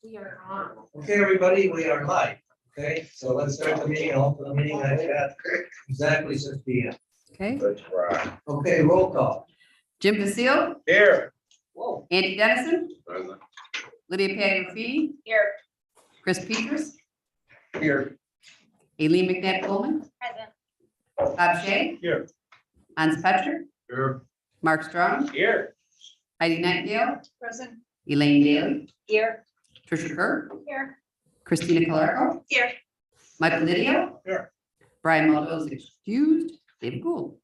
We are on. Okay, everybody, we are live. Okay, so let's start the meeting. I'll open the meeting. I've got exactly 6 p.m. Okay, Okay, roll call. Jim Basile, Here. Whoa. Andy Dennison, Lydia Patty Here. Chris Peters, Here. Aileen McNabb Coleman, Present. Bob Shay, Here. Hans Petcher, Here. Mark Strong, Here. Heidi Nightingale, Present. Elaine Daly, Here. Tricia Kerr, Here. Christina Calarco, Here. Michael Lydio, Here. Brian Muldoon is excused, David Gould.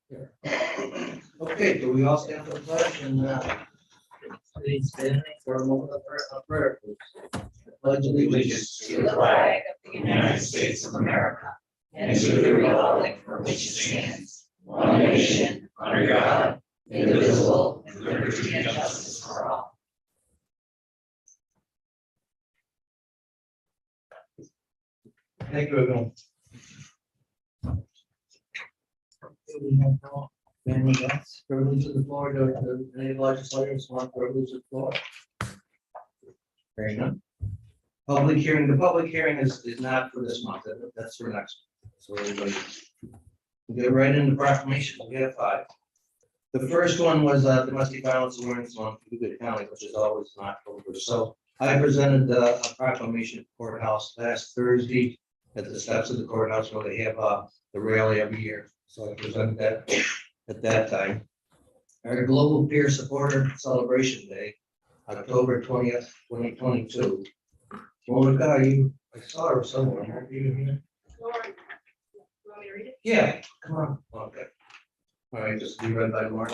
Okay, do we all stand for the pledge and please stand for a moment of prayer, please. Pledge allegiance To the flag of the United States of America and to the republic for which it stands, one nation, under God, indivisible, with liberty and justice for all. Thank you, everyone. We have no any else privilege of the floor. Do any legislators want privilege of the floor? Very good. Public hearing, the public hearing is not for this month. That's for next. So everybody. We'll get right into proclamations. We have 5. The first one was domestic violence awareness on Cayuga County, which is always in October. So I presented a proclamation at the courthouse last Thursday at the steps of the courthouse where they have the rally every year. So I presented that at that time. Our Global Peer Supporter Celebration Day, October 20th, 2022. Monica, I saw her somewhere. Are you here? Want me to read it? Yeah, come on. Okay. All right, just be read by Mark.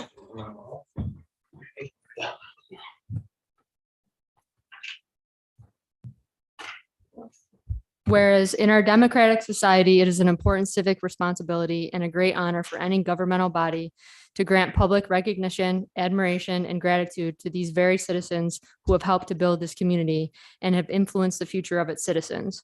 Whereas in our democratic society, it is an important civic responsibility and a great honor for any governmental body to grant public recognition, admiration, and gratitude to these very citizens who have helped to build this community and have influenced the future of its citizens.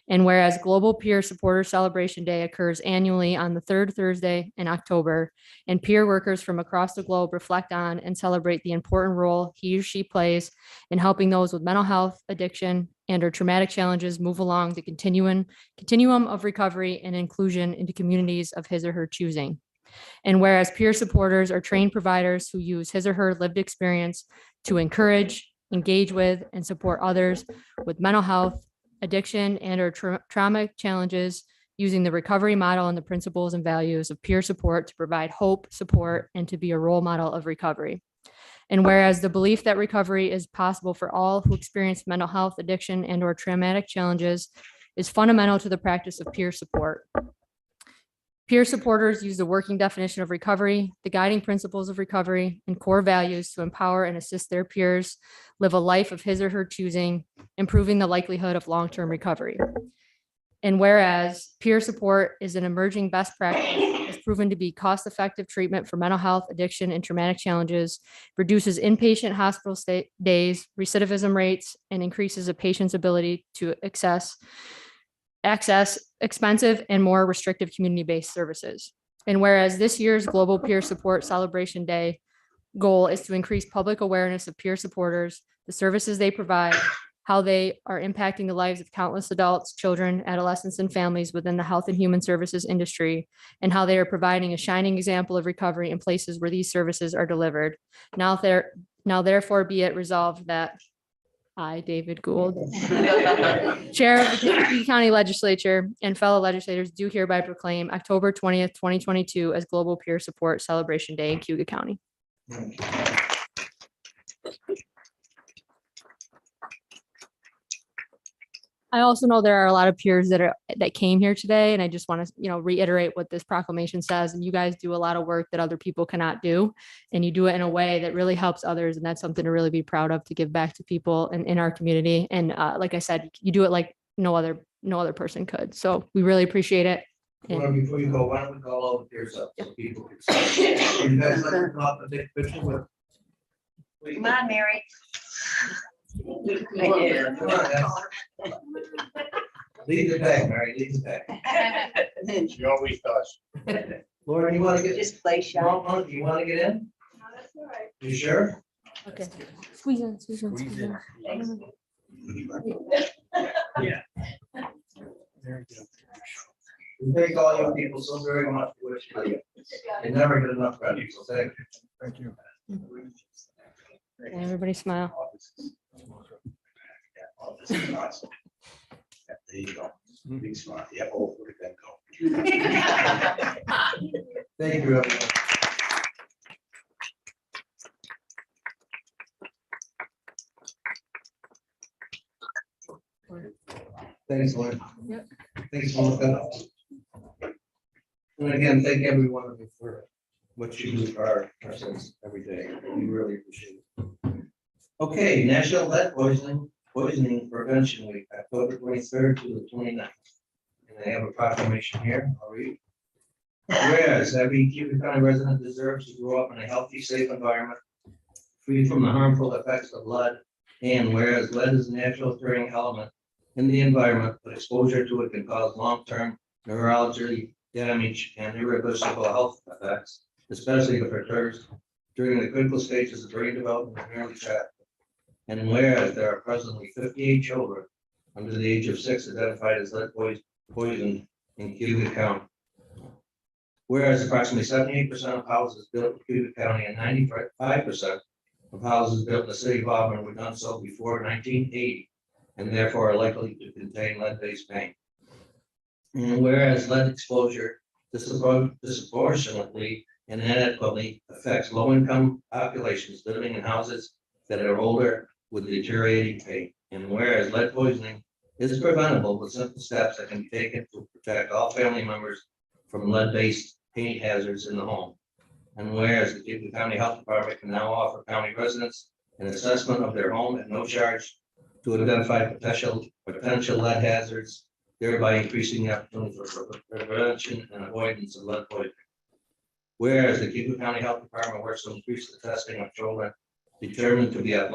And whereas Global Peer Supporter Celebration Day occurs annually on the 3rd Thursday in October, and peer workers from across the globe reflect on and celebrate the important role he or she plays in helping those with mental health, addiction, and or traumatic challenges move along the continuum of recovery and inclusion into communities of his or her choosing. And whereas peer supporters are trained providers who use his or her lived experience to encourage, engage with, and support others with mental health, addiction, and or trauma challenges using the recovery model and the principles and values of peer support to provide hope, support, and to be a role model of recovery. And whereas the belief that recovery is possible for all who experience mental health, addiction, and or traumatic challenges is fundamental to the practice of peer support. Peer supporters use the working definition of recovery, the guiding principles of recovery, and core values to empower and assist their peers live a life of his or her choosing, improving the likelihood of long-term recovery. And whereas peer support is an emerging best practice, has proven to be cost-effective treatment for mental health, addiction, and traumatic challenges, reduces inpatient hospital days, recidivism rates, and increases a patient's ability to access expensive and more restrictive community-based services. And whereas this year's Global Peer Support Celebration Day goal is to increase public awareness of peer supporters, the services they provide, how they are impacting the lives of countless adults, children, adolescents, and families within the health and human services industry, and how they are providing a shining example of recovery in places where these services are delivered. Now therefore be it resolved that I, David Gould, Chair of the Cayuga County Legislature, and fellow legislators do hereby proclaim October 20th, 2022 as Global Peer Support Celebration Day in Cayuga County. I also know there are a lot of peers that came here today, and I just want to, reiterate what this proclamation says. And you guys do a lot of work that other people cannot do, and you do it in a way that really helps others, and that's something to really be proud of, to give back to people in our community. And like I said, you do it like no other person could. So we really appreciate it. Before you go, why don't we call all the peers up so people can see? You guys like to come up and take a picture with? Come on, Mary. Come on, guys. Lead the back, Mary, lead the back. She always does. Lauren, you want to get, Just play shy. you want to get in? No, that's all right. You sure? Okay. Squeeze in. Squeeze in. Thanks. Thank all you people so very much for what you do. You never get enough credit, so thank you. Thank you. Everybody smile. There you go. Big smile. Yeah, oh, where did that go? Thank you, everyone. Thanks, Lauren. Yep. Thanks for looking up. And again, thank every one of you for what you do for our citizens every day. We really appreciate it. Okay, National Lead Poisoning Prevention Week, October 23rd to the 29th. And I have a proclamation here. I'll read. Whereas every Cayuga County resident deserves to grow up in a healthy, safe environment, free from the harmful effects of lead. And whereas lead is a natural occurring element in the environment, but exposure to it can cause long-term neurology damage and irreversible health effects, especially if it occurs during the critical stages of brain development and early childhood. And whereas there are presently 58 children under the age of 6 identified as lead poisoned in Cayuga County. Whereas approximately 78% of houses built in Cayuga County and 95% of houses built in the city of Auburn were done so before 1980, and therefore are likely to contain lead-based paint. And whereas lead exposure disproportionately and inadequately affects low-income populations living in houses that are older with deteriorating paint. And whereas lead poisoning is preventable with simple steps that can be taken to protect all family members from lead-based paint hazards in the home. And whereas the Cayuga County Health Department can now offer county residents an assessment of their home at no charge to identify potential lead hazards, thereby increasing the opportunity for prevention and avoidance of lead poisoning. Whereas the Cayuga County Health Department works to increase the testing of children determined to be at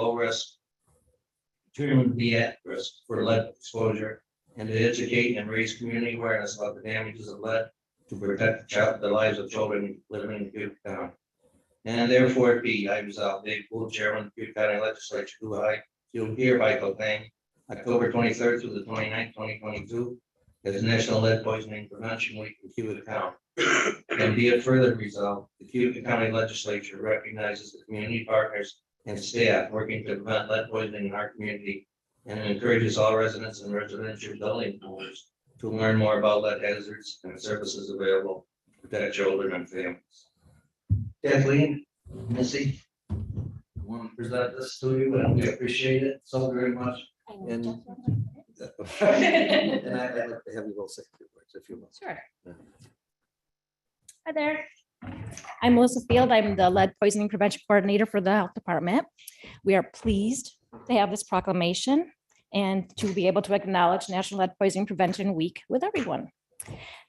risk for lead exposure, and to educate and raise community awareness about the damages of lead to protect the lives of children living in Cayuga County. And therefore it be, I resolve, Dave Poole, Chairman of the Cayuga County Legislature, do hereby proclaim October 23rd through the 29th, 2022 as National Lead Poisoning Prevention Week in Cayuga County. And be it further resolved, the Cayuga County Legislature recognizes the community partners and staff working to prevent lead poisoning in our community, and encourages all residents and residential building owners to learn more about lead hazards and services available to protect children and families. Kathleen, Missy, I want to present this to you, and we appreciate it so very much. And I'd like to have you all say a few words, if you will. Sure. Hi there. I'm Melissa Field. I'm the Lead Poisoning Prevention Coordinator for the Health Department. We are pleased to have this proclamation and to be able to acknowledge National Lead Poisoning Prevention Week with everyone.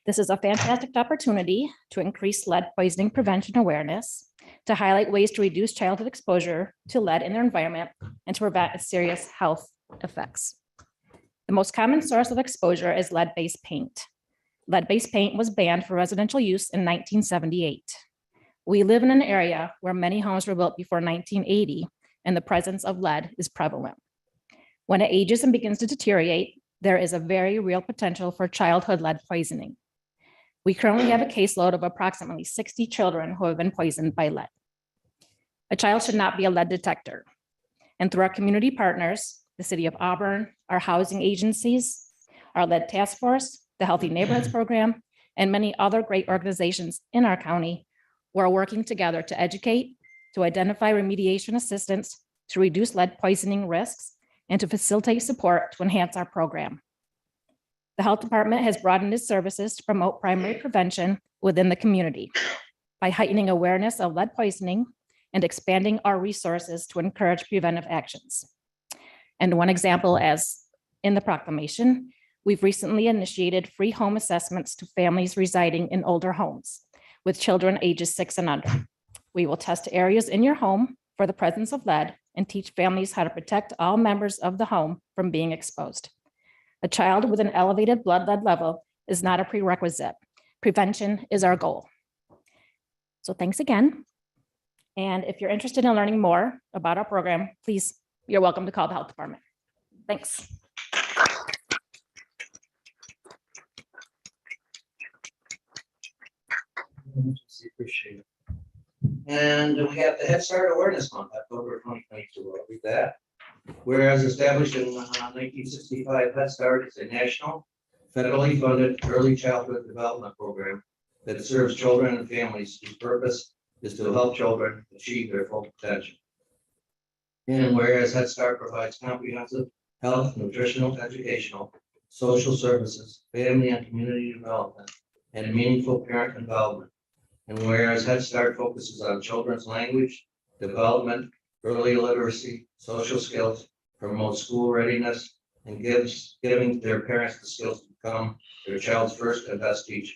This is a fantastic opportunity to increase lead poisoning prevention awareness, to highlight ways to reduce childhood exposure to lead in their environment, and to prevent its serious health effects. The most common source of exposure is lead-based paint. Lead-based paint was banned for residential use in 1978. We live in an area where many homes were built before 1980, and the presence of lead is prevalent. When it ages and begins to deteriorate, there is a very real potential for childhood lead poisoning. We currently have a caseload of approximately 60 children who have been poisoned by lead. A child should not be a lead detector. And through our community partners, the City of Auburn, our housing agencies, our lead task force, the Healthy Neighborhoods Program, and many other great organizations in our county, we're working together to educate, to identify remediation assistance, to reduce lead poisoning risks, and to facilitate support to enhance our program. The Health Department has broadened its services to promote primary prevention within the community by heightening awareness of lead poisoning and expanding our resources to encourage preventive actions. And one example, as in the proclamation, we've recently initiated free home assessments to families residing in older homes with children ages 6 and under. We will test areas in your home for the presence of lead and teach families how to protect all members of the home from being exposed. A child with an elevated blood lead level is not a prerequisite. Prevention is our goal. So thanks again. And if you're interested in learning more about our program, please, you're welcome to call the Health Department. Thanks. Appreciate it. And we have the Head Start Awareness Month, October 2022. I'll read that. Whereas established in 1965, Head Start is a national, federally funded early childhood development program that serves children and families whose purpose is to help children achieve their full potential. And whereas Head Start provides comprehensive health, nutritional, educational, social services, family and community development, and meaningful parent involvement. And whereas Head Start focuses on children's language, development, early literacy, social skills, promotes school readiness, and giving their parents the skills to become their child's first and best teacher.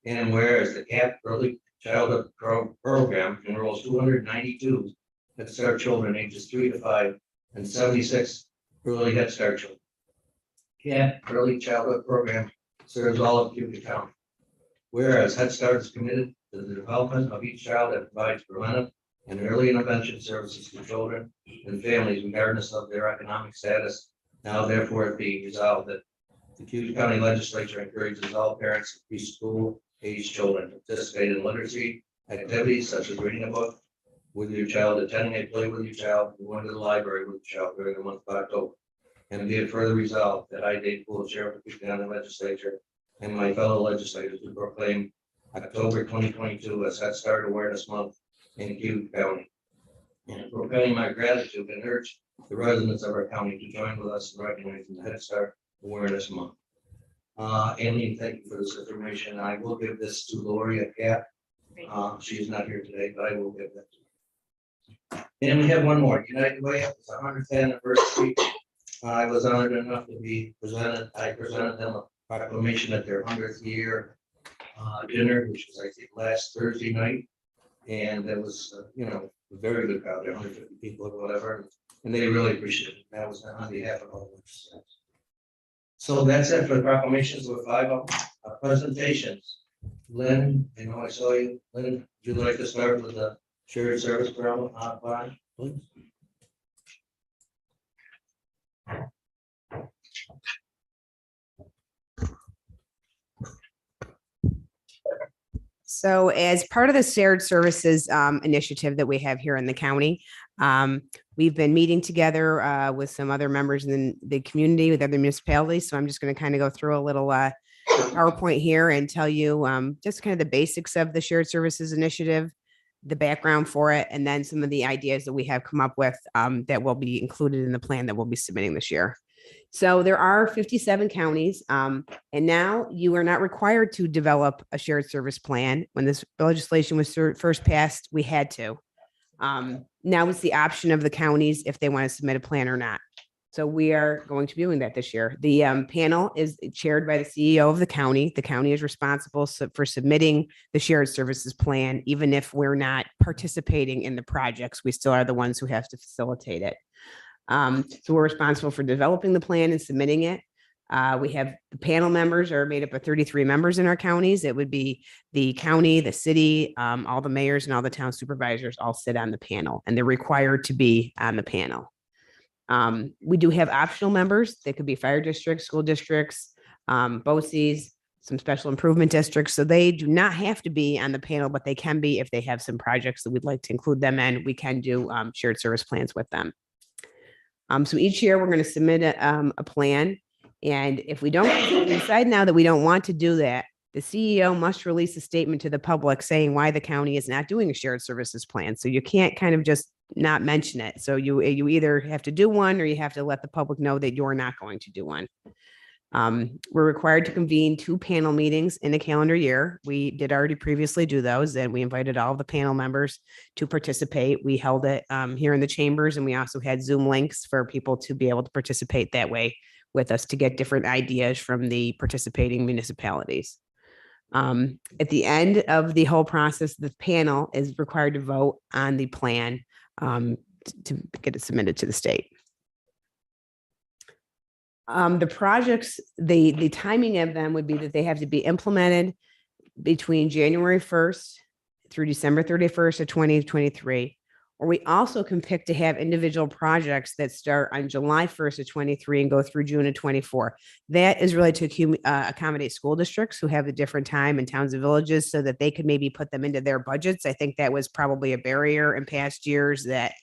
And whereas the CAP Early Childhood Program enrolls 292 Head Start children ages 3 to 5 and 76 early Head Start children. CAP Early Childhood Program serves all of Cayuga County. Whereas Head Start is committed to the development of each child and provides preventive and early intervention services to children and families regardless of their economic status. Now therefore it be resolved that the Cayuga County Legislature encourages all parents of preschool age children to participate in literacy activities such as reading a book with your child, attending a play with your child, and going to the library with your child during the month of October. And be it further resolved that I, Dave Poole, Chair of the Cayuga County Legislature, and my fellow legislators to proclaim October 2022 as Head Start Awareness Month in Cayuga County. And proclaiming my gratitude and urge the residents of our county to join with us in recognizing the Head Start Awareness Month. Andy, thank you for this information. I will give this to Lori at CAP. She is not here today, but I will give that to her. And we have one more. United Way, it's 100th anniversary. I was honored enough to be presented. I presented them a proclamation at their 100th year dinner, which was I think last Thursday night, and it was a very good crowd, 150 people or whatever, and they really appreciated it. That was on behalf of all of us. So that's it for the proclamations. With 5 of them. Presentations. Lynn, I know I saw you. Lynn, would you like to start with the shared service problem? Please. So as part of the shared services initiative that we have here in the county, we've been meeting together with some other members in the community with other municipalities. So I'm just going to kind of go through a little PowerPoint here and tell you just kind of the basics of the shared services initiative, the background for it, and then some of the ideas that we have come up with that will be included in the plan that we'll be submitting this year. So there are 57 counties, and now you are not required to develop a shared service plan. When this legislation was first passed, we had to. Now it's the option of the counties if they want to submit a plan or not. So we are going to be doing that this year. The panel is chaired by the CEO of the county. The county is responsible for submitting the shared services plan. Even if we're not participating in the projects, we still are the ones who have to facilitate it. So we're responsible for developing the plan and submitting it. We have the panel members are made up of 33 members in our counties. It would be the county, the city, all the mayors and all the town supervisors all sit on the panel, and they're required to be on the panel. We do have optional members. They could be fire districts, school districts, BOCES, some special improvement districts. So they do not have to be on the panel, but they can be if they have some projects that we'd like to include them in. We can do shared service plans with them. So each year we're going to submit a plan. And if we decide now that we don't want to do that, the CEO must release a statement to the public saying why the county is not doing a shared services plan. So you can't kind of just not mention it. So you either have to do one or you have to let the public know that you're not going to do one. We're required to convene 2 panel meetings in a calendar year. We did already previously do those, and we invited all the panel members to participate. We held it here in the chambers, and we also had Zoom links for people to be able to participate that way with us to get different ideas from the participating municipalities. At the end of the whole process, the panel is required to vote on the plan to get it submitted to the state. The projects, the timing of them would be that they have to be implemented between January 1st through December 31st of 2023, Or we also can pick to have individual projects that start on July 1st of 23 and go through June of 24. That is really to accommodate school districts who have a different time in towns and villages so that they could maybe put them into their budgets. I think that was probably a barrier in past years that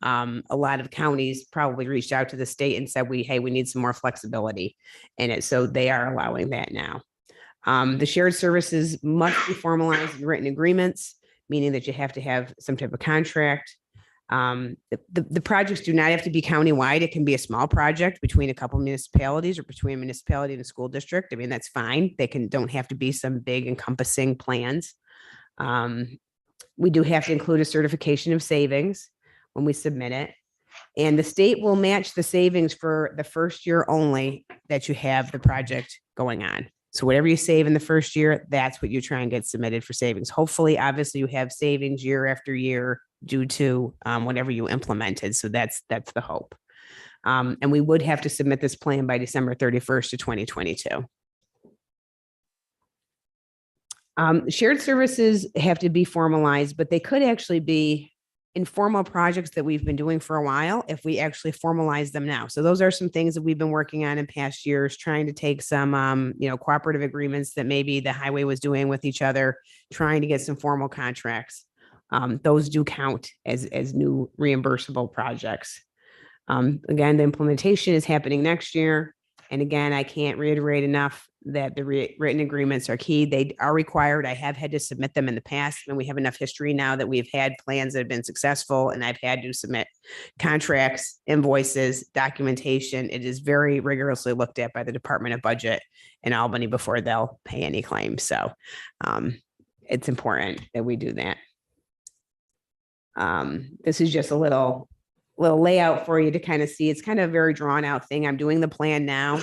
a lot of counties probably reached out to the state and said, hey, we need some more flexibility in it. So they are allowing that now. The shared services must be formalized in written agreements, meaning that you have to have some type of contract. The projects do not have to be countywide. It can be a small project between a couple municipalities or between a municipality and a school district. I mean, that's fine. They don't have to be some big encompassing plans. We do have to include a certification of savings when we submit it. And the state will match the savings for the first year only that you have the project going on. So whatever you save in the first year, that's what you try and get submitted for savings. Hopefully, obviously, you have savings year after year due to whatever you implemented. So that's the hope. And we would have to submit this plan by December 31st of 2022. Shared services have to be formalized, but they could actually be informal projects that we've been doing for a while if we actually formalize them now. So those are some things that we've been working on in past years, trying to take some cooperative agreements that maybe the highway was doing with each other, trying to get some formal contracts. Those do count as new reimbursable projects. Again, the implementation is happening next year. And again, I can't reiterate enough that the written agreements are key. They are required. I have had to submit them in the past, and we have enough history now that we've had plans that have been successful, and I've had to submit contracts, invoices, documentation. It is very rigorously looked at by the Department of Budget in Albany before they'll pay any claims. So it's important that we do that. This is just a little layout for you to kind of see. It's kind of a very drawn out thing. I'm doing the plan now.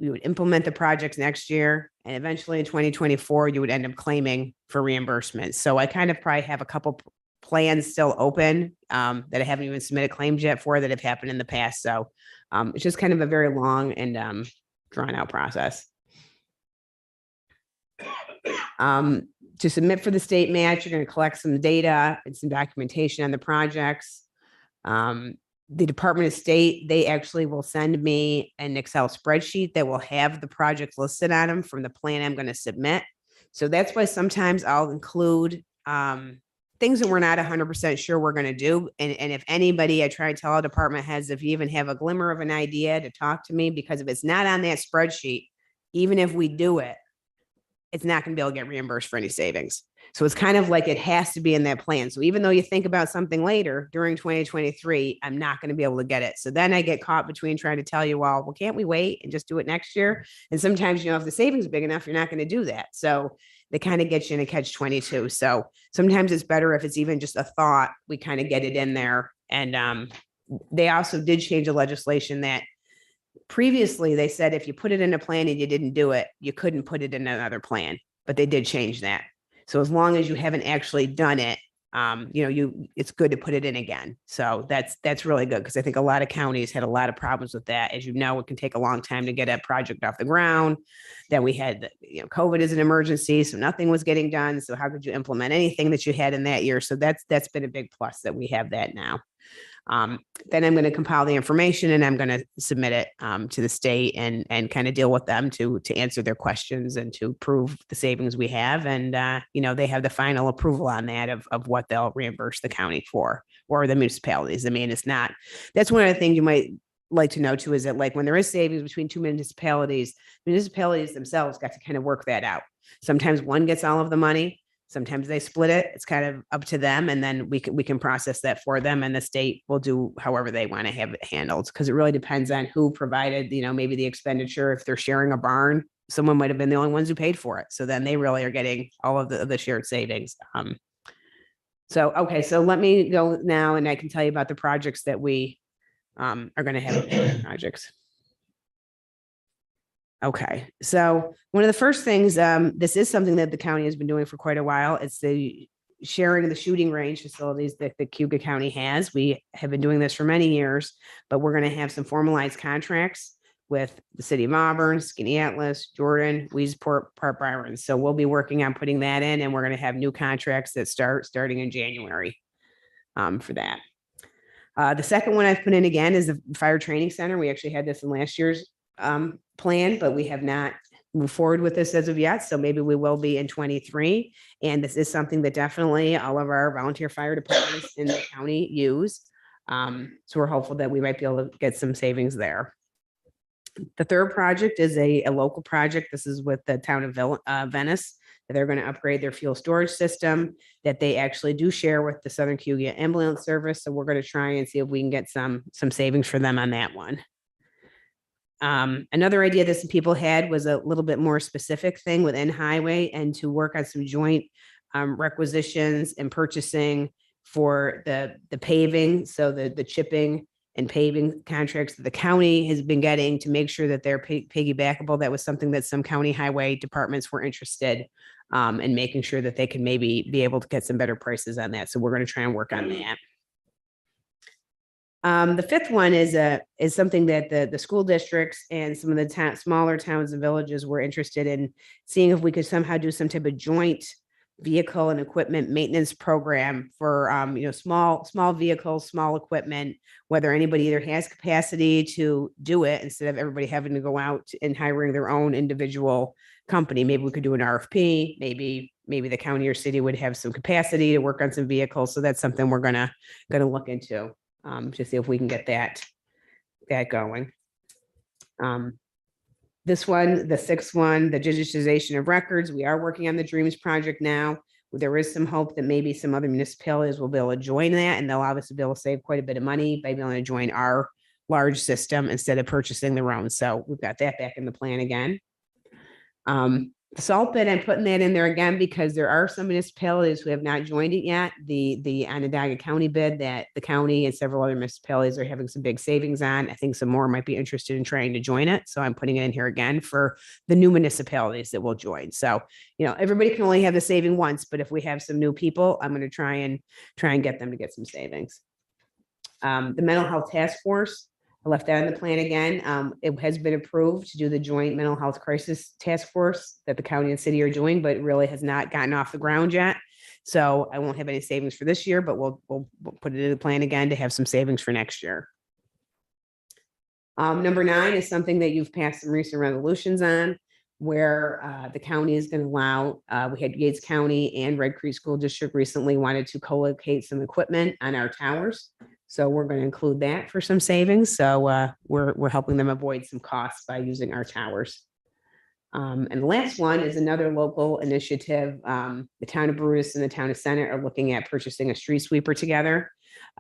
We would implement the projects next year, and eventually in 2024, you would end up claiming for reimbursement. So I kind of probably have a couple plans still open that I haven't even submitted claims yet for that have happened in the past. So it's just kind of a very long and drawn out process. To submit for the state match, you're going to collect some data and some documentation on the projects. The Department of State, they actually will send me an Excel spreadsheet that will have the projects listed on them from the plan I'm going to submit. So that's why sometimes I'll include things that we're not 100% sure we're going to do. And if anybody, I try to tell our department heads, if you even have a glimmer of an idea, to talk to me, because if it's not on that spreadsheet, even if we do it, it's not going to be able to get reimbursed for any savings. So it's kind of like it has to be in that plan. So even though you think about something later during 2023, I'm not going to be able to get it. So then I get caught between trying to tell you, well, can't we wait and just do it next year? And sometimes, if the savings is big enough, you're not going to do that. So they kind of get you in a catch-22. So sometimes it's better if it's even just a thought, we kind of get it in there. And they also did change the legislation that previously they said if you put it in a plan and you didn't do it, you couldn't put it in another plan, but they did change that. So as long as you haven't actually done it, it's good to put it in again. So that's really good, because I think a lot of counties had a lot of problems with that. As you know, it can take a long time to get a project off the ground. Then we had, COVID as an emergency, so nothing was getting done. So how could you implement anything that you had in that year? So that's been a big plus that we have that now. Then I'm going to compile the information and I'm going to submit it to the state and kind of deal with them to answer their questions and to prove the savings we have. And, they have the final approval on that of what they'll reimburse the county for, or the municipalities. I mean, that's one of the things you might like to know too, is that like when there is savings between two municipalities themselves got to kind of work that out. Sometimes one gets all of the money. Sometimes they split it. It's kind of up to them. And then we can process that for them, and the state will do however they want to have it handled. Because it really depends on who provided, maybe the expenditure. If they're sharing a barn, someone might've been the only ones who paid for it. So then they really are getting all of the shared savings. Okay. So let me go now, and I can tell you about the projects that we are going to have projects. Okay, so one of the first things, this is something that the county has been doing for quite a while. It's the sharing the shooting range facilities that the Cayuga County has. We have been doing this for many years, but we're going to have some formalized contracts with the city of Auburn, Skinny Atlas, Jordan, Weesport, Park Byron. So we'll be working on putting that in, and we're going to have new contracts that starting in January. for that. The second one I've put in again is the fire training center. We actually had this in last year's plan, but we have not moved forward with this as of yet. So maybe we will be in 23. And this is something that definitely all of our volunteer fire departments in the county use. So we're hopeful that we might be able to get some savings there. The third project is a local project. This is with the town of Venice. They're going to upgrade their fuel storage system that they actually do share with the Southern Cayuga Ambulance Service. So we're going to try and see if we can get some savings for them on that one. Another idea that some people had was a little bit more specific thing within highway and to work on some joint requisitions and purchasing for the paving. So the chipping and paving contracts that the county has been getting to make sure that they're piggybackable. That was something that some county highway departments were interested in making sure that they can maybe be able to get some better prices on that. So we're going to try and work on that. The fifth one is something that the school districts and some of the smaller towns and villages were interested in seeing if we could somehow do some type of joint vehicle and equipment maintenance program for small vehicles, small equipment, whether anybody either has capacity to do it instead of everybody having to go out and hiring their own individual company. Maybe we could do an RFP. Maybe the county or city would have some capacity to work on some vehicles. So that's something we're gonna look into to see if we can get that going. This one, the sixth one, the digitization of records. We are working on the Dreams project now. There is some hope that maybe some other municipalities will be able to join that, and they'll obviously be able to save quite a bit of money by being able to join our large system instead of purchasing their own. So we've got that back in the plan again. The salt bid, I'm putting that in there again because there are some municipalities who have not joined it yet. The Onondaga County bid that the county and several other municipalities are having some big savings on. I think some more might be interested in trying to join it. So I'm putting it in here again for the new municipalities that will join. So, everybody can only have the saving once, but if we have some new people, I'm going to try and get them to get some savings. The mental health task force, I left that in the plan again. It has been approved to do the joint mental health crisis task force that the county and city are doing, but it really has not gotten off the ground yet. So I won't have any savings for this year, but we'll put it in the plan again to have some savings for next year. Number 9 is something that you've passed some recent resolutions on, where the county is going to allow, we had Yates County and Red Creek School District recently wanted to co-locate some equipment on our towers. So we're going to include that for some savings. So we're helping them avoid some costs by using our towers. And the last one is another local initiative. The town of Brutus and the town of Senate are looking at purchasing a street sweeper together.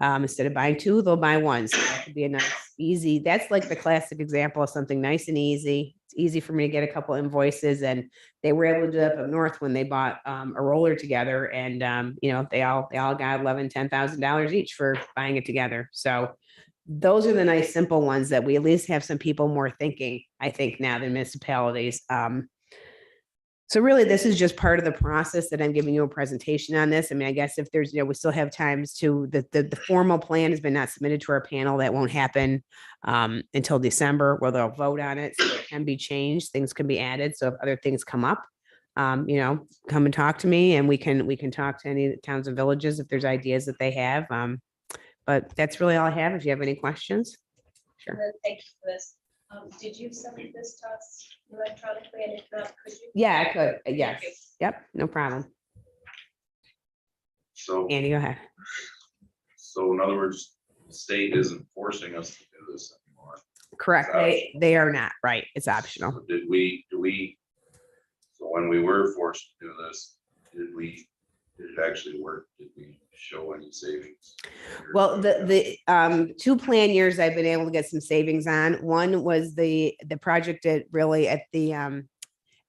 Instead of buying 2, they'll buy 1. So that could be a nice, easy, that's like the classic example of something nice and easy. It's easy for me to get a couple invoices, and they were able to do that up north when they bought a roller together, and they all got $11,000-$10,000 each for buying it together. So those are the nice simple ones that we at least have some people more thinking, I think, now than municipalities. So really, this is just part of the process that I'm giving you a presentation on this. I mean, I guess if there's, we still have times to, the formal plan has been not submitted to our panel. That won't happen until December, where they'll vote on it. So it can be changed, things can be added. So if other things come up, come and talk to me, and we can talk to any towns and villages if there's ideas that they have. But that's really all I have. If you have any questions. Sure. Thank you for this. Did you send this to us electronically, and if not, could you? Yeah, I could. Yes. Thank you. Yep. No problem. So, Andy, go ahead. so in other words, the state isn't forcing us to do this anymore. Correct. They are not, right. It's optional. So so when we were forced to do this, did it actually work? Did we show any savings? Well, the 2 plan years I've been able to get some savings on. One was the project at really at the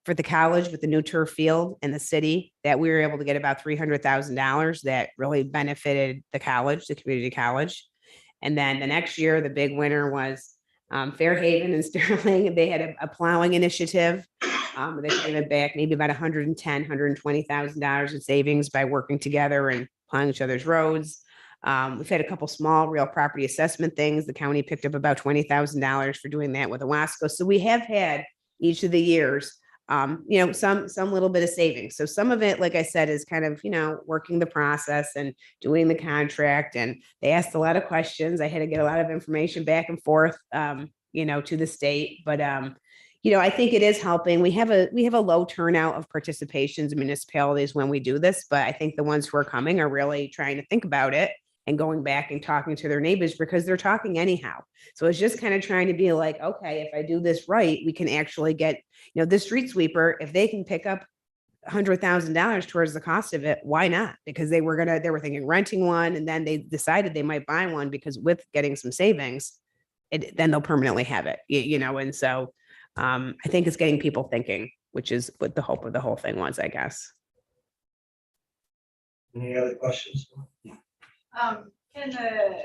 for the college with the new turf field in the city, that we were able to get about $300,000 that really benefited the college, the community college. And then the next year, the big winner was Fairhaven and Sterling. They had a plowing initiative. They gave it back maybe about $120,000 in savings by working together and plowing each other's roads. We've had a couple small real property assessment things. The county picked up about $20,000 for doing that with Owasco. So we have had each of the years some little bit of savings. So some of it, like I said, is kind of, working the process and doing the contract. And they asked a lot of questions. I had to get a lot of information back and forth, to the state. But, I think it is helping. We have a low turnout of participations in municipalities when we do this, but I think the ones who are coming are really trying to think about it and going back and talking to their neighbors because they're talking anyhow. So it's just kind of trying to be like, okay, if I do this right, we can actually get, this street sweeper, if they can pick up $100,000 towards the cost of it, why not? Because they were thinking renting one, and then they decided they might buy one because with getting some savings, then they'll permanently have it, and so I think it's getting people thinking, which is what the hope of the whole thing was, I guess. Any other questions? Can the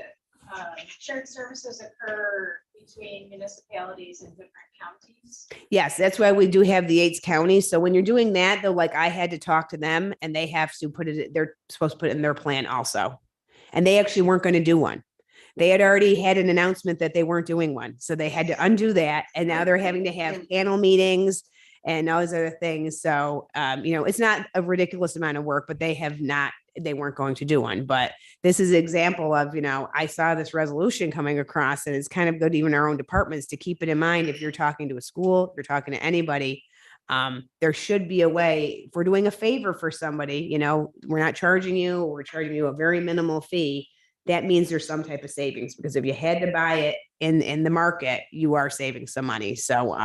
shared services occur between municipalities in different counties? Yes, that's why we do have the 8 counties. So when you're doing that, though, like I had to talk to them and they have to they're supposed to put it in their plan also. And they actually weren't going to do one. They had already had an announcement that they weren't doing one. So they had to undo that. And now they're having to have panel meetings and all those other things. So, it's not a ridiculous amount of work, but they weren't going to do one. But this is an example of, I saw this resolution coming across, and it's kind of good, even our own departments, to keep it in mind. If you're talking to a school, if you're talking to anybody, there should be a way. If we're doing a favor for somebody, we're not charging you, or we're charging you a very minimal fee. That means there's some type of savings, because if you had to buy it in the market, you are saving some money. So,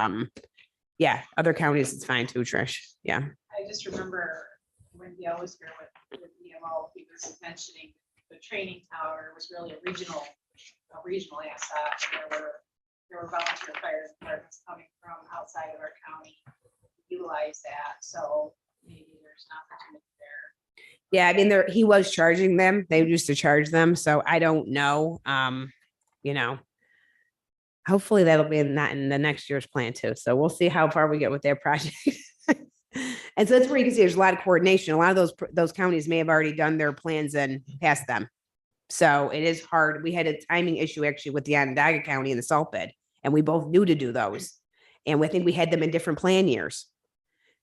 yeah, other counties, it's fine too, Trish. Yeah. I just remember when Gail was here with EMO, he was mentioning the training tower was really a regional asset. There were volunteer fire departments coming from outside of our county to utilize that. So maybe there's an opportunity there. Yeah, I mean, he was charging them. They used to charge them. So I don't know. Hopefully that'll be in the next year's plan too. So we'll see how far we get with their project. And so that's where you can see there's a lot of coordination. A lot of those counties may have already done their plans and passed them. So it is hard. We had a timing issue actually with the Onondaga County and the salt bed, and we both knew to do those. And I think we had them in different plan years.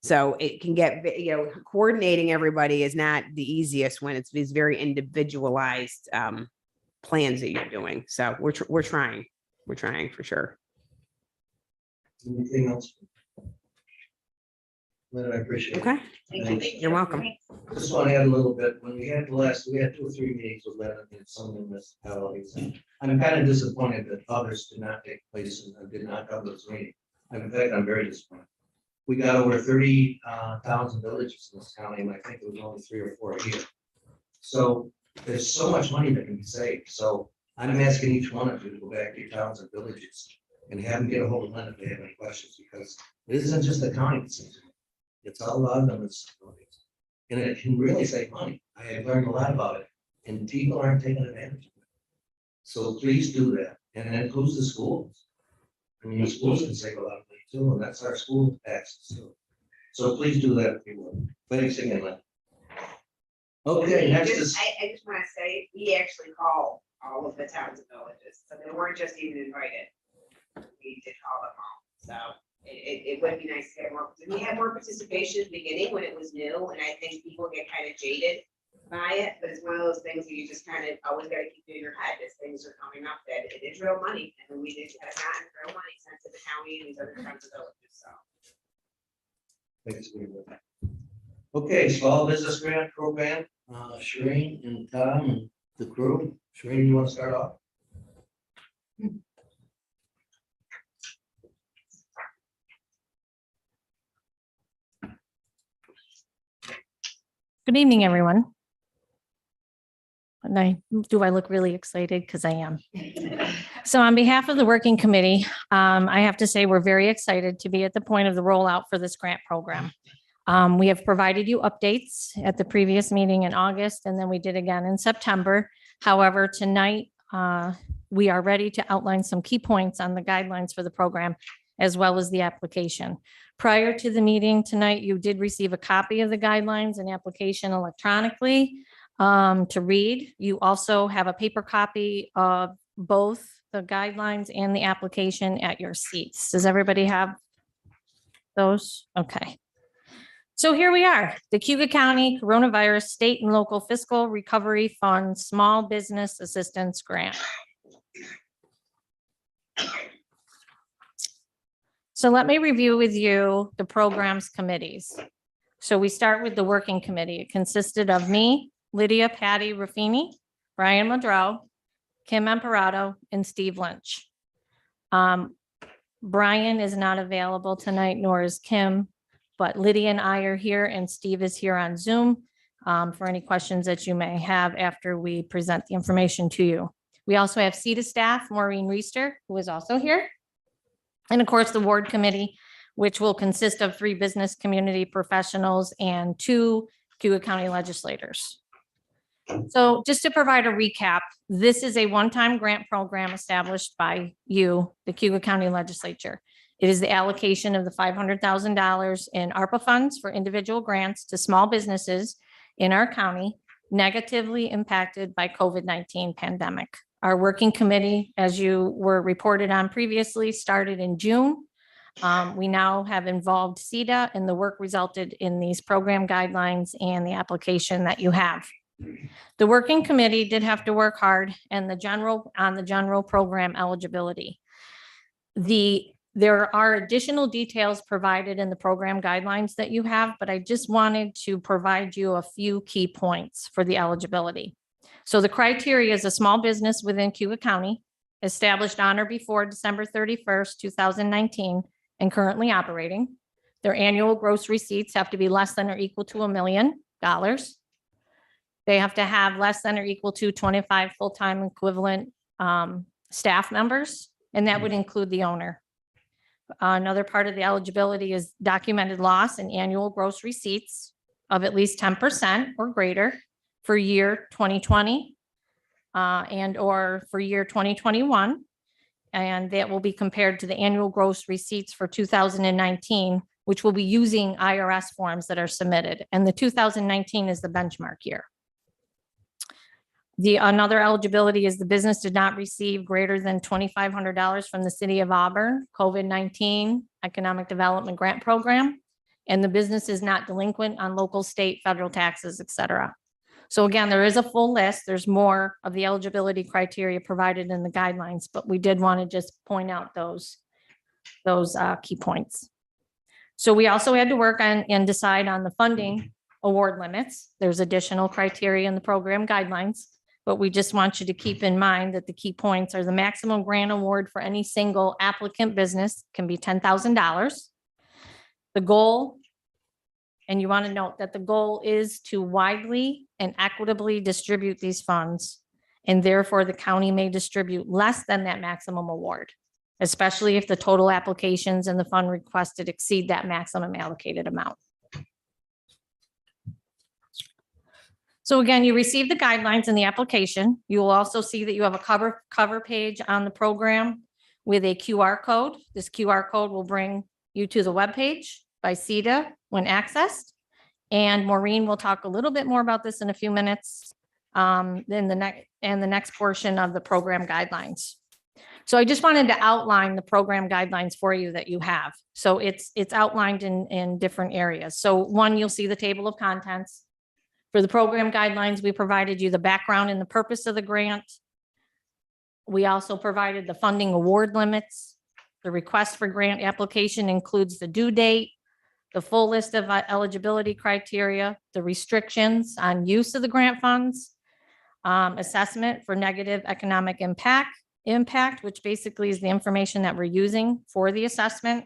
So it can get, coordinating everybody is not the easiest when it's these very individualized plans that you're doing. So we're trying for sure. Anything else? Lynn, I appreciate it. Okay. Thank you. You're welcome. Just want to add a little bit. When we had 2 or 3 meetings with Lynn and some municipalities. I'm kind of disappointed that others did not take place and did not come to this meeting. In fact, I'm very disappointed. We got over 30,000 villages in this county, and I think it was only 3 or 4 here. So there's so much money that can be saved. So I'm asking each one of you to go back to your towns and villages and have them get a hold of Lynn if they have any questions, because it isn't just the county that saves money. It's all about them, and it can really save money. I have learned a lot about it, and people aren't taking advantage of it. So please do that, and that includes the schools. I mean, the schools can save a lot of money too, and that's our school taxes too. So please do that if you will. Thanks again, Lynn. Okay, next is. I just want to say, we actually called all of the towns and villages, so they weren't just even invited. We did call them all, so it would be nice to get more. We had more participation at the beginning when it was new, and I think people get kind of jaded by it, but it's one of those things that you just kind of always got to keep in your head as things are coming up, that it is real money, and we did have gotten real money sent to the county and these other towns and villages, so. Thanks. Okay, small business grant program, Shereen and Tom and the crew. Shereen, you want to start off? Good evening, everyone. And do I look really excited? Because I am. So on behalf of the working committee, I have to say we're very excited to be at the point of the rollout for this grant program. We have provided you updates at the previous meeting in August, and then we did again in September. However, tonight, we are ready to outline some key points on the guidelines for the program, as well as the application. Prior to the meeting tonight, you did receive a copy of the guidelines and application electronically to read. You also have a paper copy of both the guidelines and the application at your seats. Does everybody have Those, okay. So here we are, the Cayuga County Coronavirus State and Local Fiscal Recovery Fund Small Business Assistance Grant. So let me review with you the programs committees. So we start with the working committee. It consisted of me, Lydia Patty Ruffini, Brian Madrow, Kim Imperato, and Steve Lynch. Brian is not available tonight, nor is Kim, but Lydia and I are here and Steve is here on Zoom for any questions that you may have after we present the information to you. We also have CETA staff, Maureen Reister, who is also here. And of course, the ward committee, which will consist of 3 business community professionals and 2 Cayuga County legislators. So just to provide a recap, this is a one-time grant program established by you, the Cayuga County Legislature. It is the allocation of the $500,000 in ARPA funds for individual grants to small businesses in our county negatively impacted by COVID-19 pandemic. Our working committee, as you were reported on previously, started in June. We now have involved CETA, and the work resulted in these program guidelines and the application that you have. The working committee did have to work hard and the general program eligibility. There are additional details provided in the program guidelines that you have, but I just wanted to provide you a few key points for the eligibility. So the criteria is a small business within Cayuga County, established on or before December 31st, 2019, and currently operating. Their annual gross receipts have to be less than or equal to $1 million. They have to have less than or equal to 25 full-time equivalent staff members, and that would include the owner. Another part of the eligibility is documented loss in annual gross receipts of at least 10% or greater for year 2020 and or for year 2021. And that will be compared to the annual gross receipts for 2019, which will be using IRS forms that are submitted. And the 2019 is the benchmark year. Another eligibility is the business did not receive greater than $2,500 from the city of Auburn COVID-19 Economic Development Grant Program, and the business is not delinquent on local, state, federal taxes, et cetera. So again, there is a full list. There's more of the eligibility criteria provided in the guidelines, but we did want to just point out those key points. So we also had to work on and decide on the funding award limits. There's additional criteria in the program guidelines, but we just want you to keep in mind that the key points are the maximum grant award for any single applicant business can be $10,000. The goal, and you want to note that the goal is to widely and equitably distribute these funds, and therefore the county may distribute less than that maximum award, especially if the total applications and the fund requested exceed that maximum allocated amount. So again, you receive the guidelines in the application. You will also see that you have a cover page on the program with a QR code. This QR code will bring you to the webpage by CETA when accessed. And Maureen will talk a little bit more about this in a few minutes in the next portion of the program guidelines. So I just wanted to outline the program guidelines for you that you have. So it's outlined in different areas. So one, you'll see the table of contents. For the program guidelines, we provided you the background and the purpose of the grant. We also provided the funding award limits. The request for grant application includes the due date, the full list of eligibility criteria, the restrictions on use of the grant funds, assessment for negative economic impact, which basically is the information that we're using for the assessment.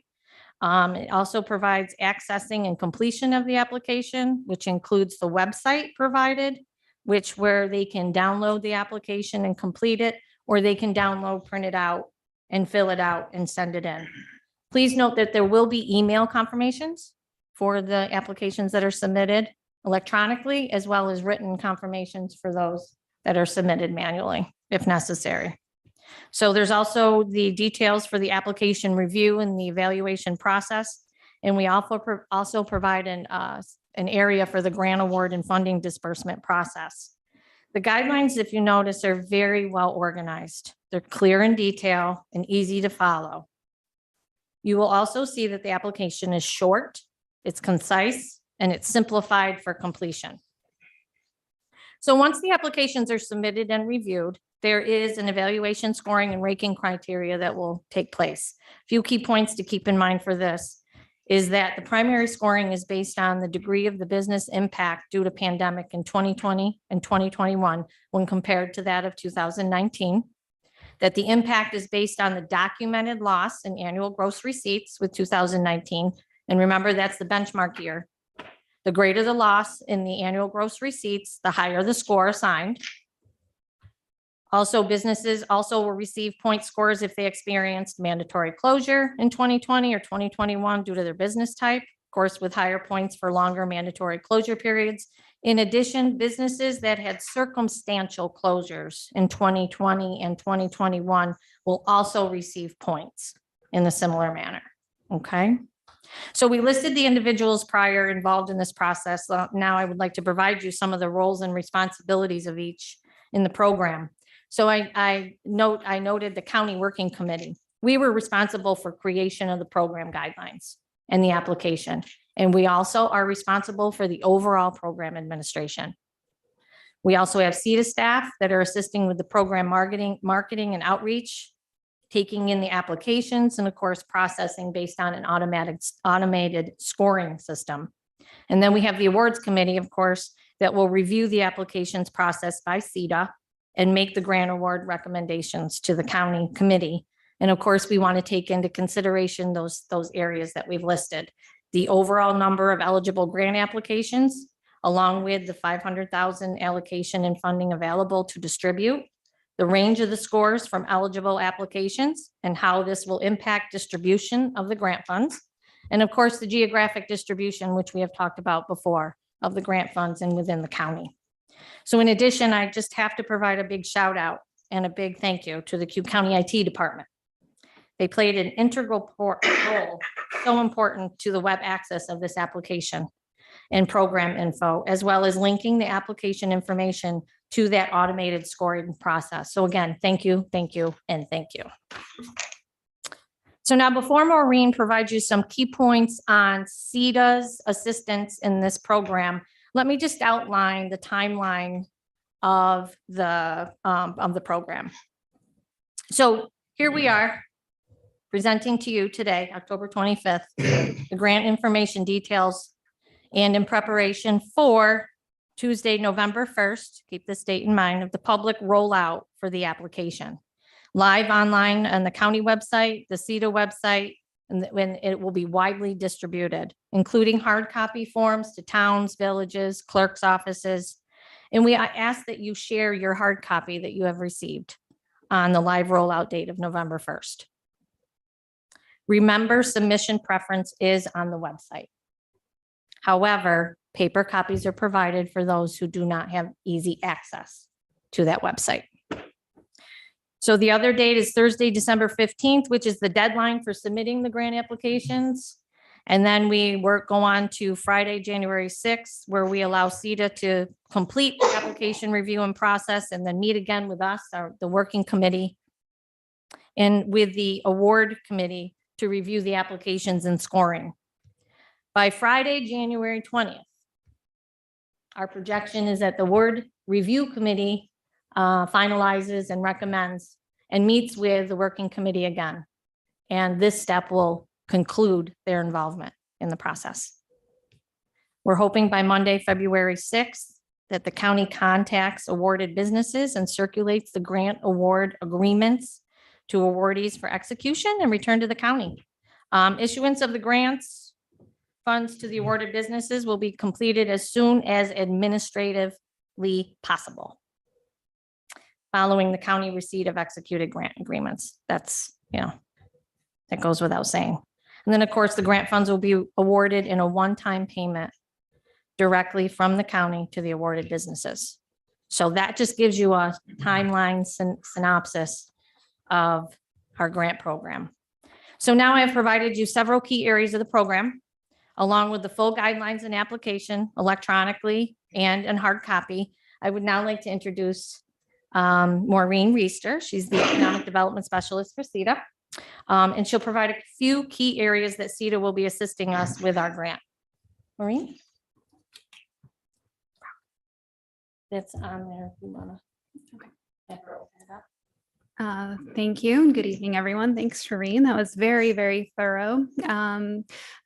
It also provides accessing and completion of the application, which includes the website provided, where they can download the application and complete it, or they can download, print it out, and fill it out and send it in. Please note that there will be email confirmations for the applications that are submitted electronically, as well as written confirmations for those that are submitted manually, if necessary. So there's also the details for the application review and the evaluation process. And we also provide an area for the grant award and funding disbursement process. The guidelines, if you notice, are very well organized. They're clear in detail and easy to follow. You will also see that the application is short, it's concise, and it's simplified for completion. So once the applications are submitted and reviewed, there is an evaluation, scoring, and ranking criteria that will take place. A few key points to keep in mind for this is that the primary scoring is based on the degree of the business impact due to pandemic in 2020 and 2021 when compared to that of 2019. That the impact is based on the documented loss in annual gross receipts with 2019. And remember, that's the benchmark year. The greater the loss in the annual gross receipts, the higher the score assigned. Also, businesses also will receive point scores if they experienced mandatory closure in 2020 or 2021 due to their business type, of course, with higher points for longer mandatory closure periods. In addition, businesses that had circumstantial closures in 2020 and 2021 will also receive points in a similar manner. Okay. So we listed the individuals prior involved in this process. Now I would like to provide you some of the roles and responsibilities of each in the program. So I noted the county working committee. We were responsible for creation of the program guidelines and the application. And we also are responsible for the overall program administration. We also have CETA staff that are assisting with the program marketing and outreach, taking in the applications, and of course, processing based on an automated scoring system. And then we have the awards committee, of course, that will review the applications processed by CETA and make the grant award recommendations to the county committee. And of course, we want to take into consideration those areas that we've listed. The overall number of eligible grant applications, along with the 500,000 allocation and funding available to distribute, the range of the scores from eligible applications and how this will impact distribution of the grant funds. And of course, the geographic distribution, which we have talked about before, of the grant funds and within the county. So in addition, I just have to provide a big shout out and a big thank you to the Cayuga County IT department. They played an integral role, so important to the web access of this application and program info, as well as linking the application information to that automated scoring process. So again, thank you, and thank you. So now before Maureen provides you some key points on CETA's assistance in this program, let me just outline the timeline of the program. So here we are, presenting to you today, October 25th, the grant information details, and in preparation for Tuesday, November 1st, keep this date in mind, of the public rollout for the application. Live online on the county website, the CETA website, and when it will be widely distributed, including hard copy forms to towns, villages, clerks' offices. And we ask that you share your hard copy that you have received on the live rollout date of November 1st. Remember, submission preference is on the website. However, paper copies are provided for those who do not have easy access to that website. So the other date is Thursday, December 15th, which is the deadline for submitting the grant applications. And then we go on to Friday, January 6th, where we allow CETA to complete the application review and process, and then meet again with us, the working committee, and with the award committee to review the applications and scoring. By Friday, January 20th, our projection is that the award review committee finalizes and recommends and meets with the working committee again. And this step will conclude their involvement in the process. We're hoping by Monday, February 6th, that the county contacts awarded businesses and circulates the grant award agreements to awardees for execution and return to the county. Issuance of the grants funds to the awarded businesses will be completed as soon as administratively possible, following the county receipt of executed grant agreements. That's, that goes without saying. And then, of course, the grant funds will be awarded in a one-time payment directly from the county to the awarded businesses. So that just gives you a timeline synopsis of our grant program. So now I have provided you several key areas of the program, along with the full guidelines and application electronically and in hard copy. I would now like to introduce Maureen Reister. She's the Economic Development Specialist for CETA. And she'll provide a few key areas that CETA will be assisting us with our grant. Maureen? That's on there if you wanna. Okay. have her open it up. Thank you. and Good evening, everyone. Thanks, Shireen. That was very, very thorough.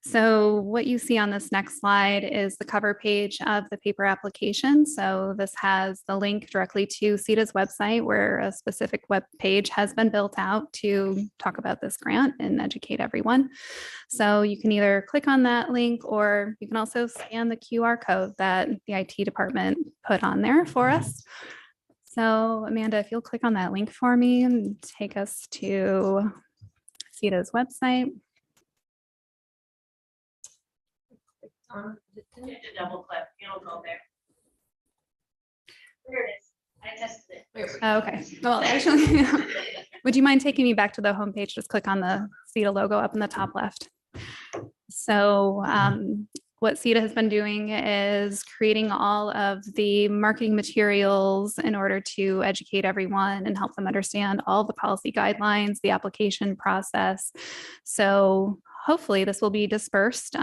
So what you see on this next slide is the cover page of the paper application. So this has the link directly to CETA's website where a specific web page has been built out to talk about this grant and educate everyone. So you can either click on that link or you can also scan the QR code that the IT department put on there for us. So Amanda, if you'll click on that link for me and take us to CETA's website. Double click, it'll go there. There it is. I tested it. Oh, okay, well, actually, would you mind taking me back to the homepage? Just click on the CETA logo up in the top left. So what CETA has been doing is creating all of the marketing materials in order to educate everyone and help them understand all the policy guidelines, the application process. So hopefully this will be dispersed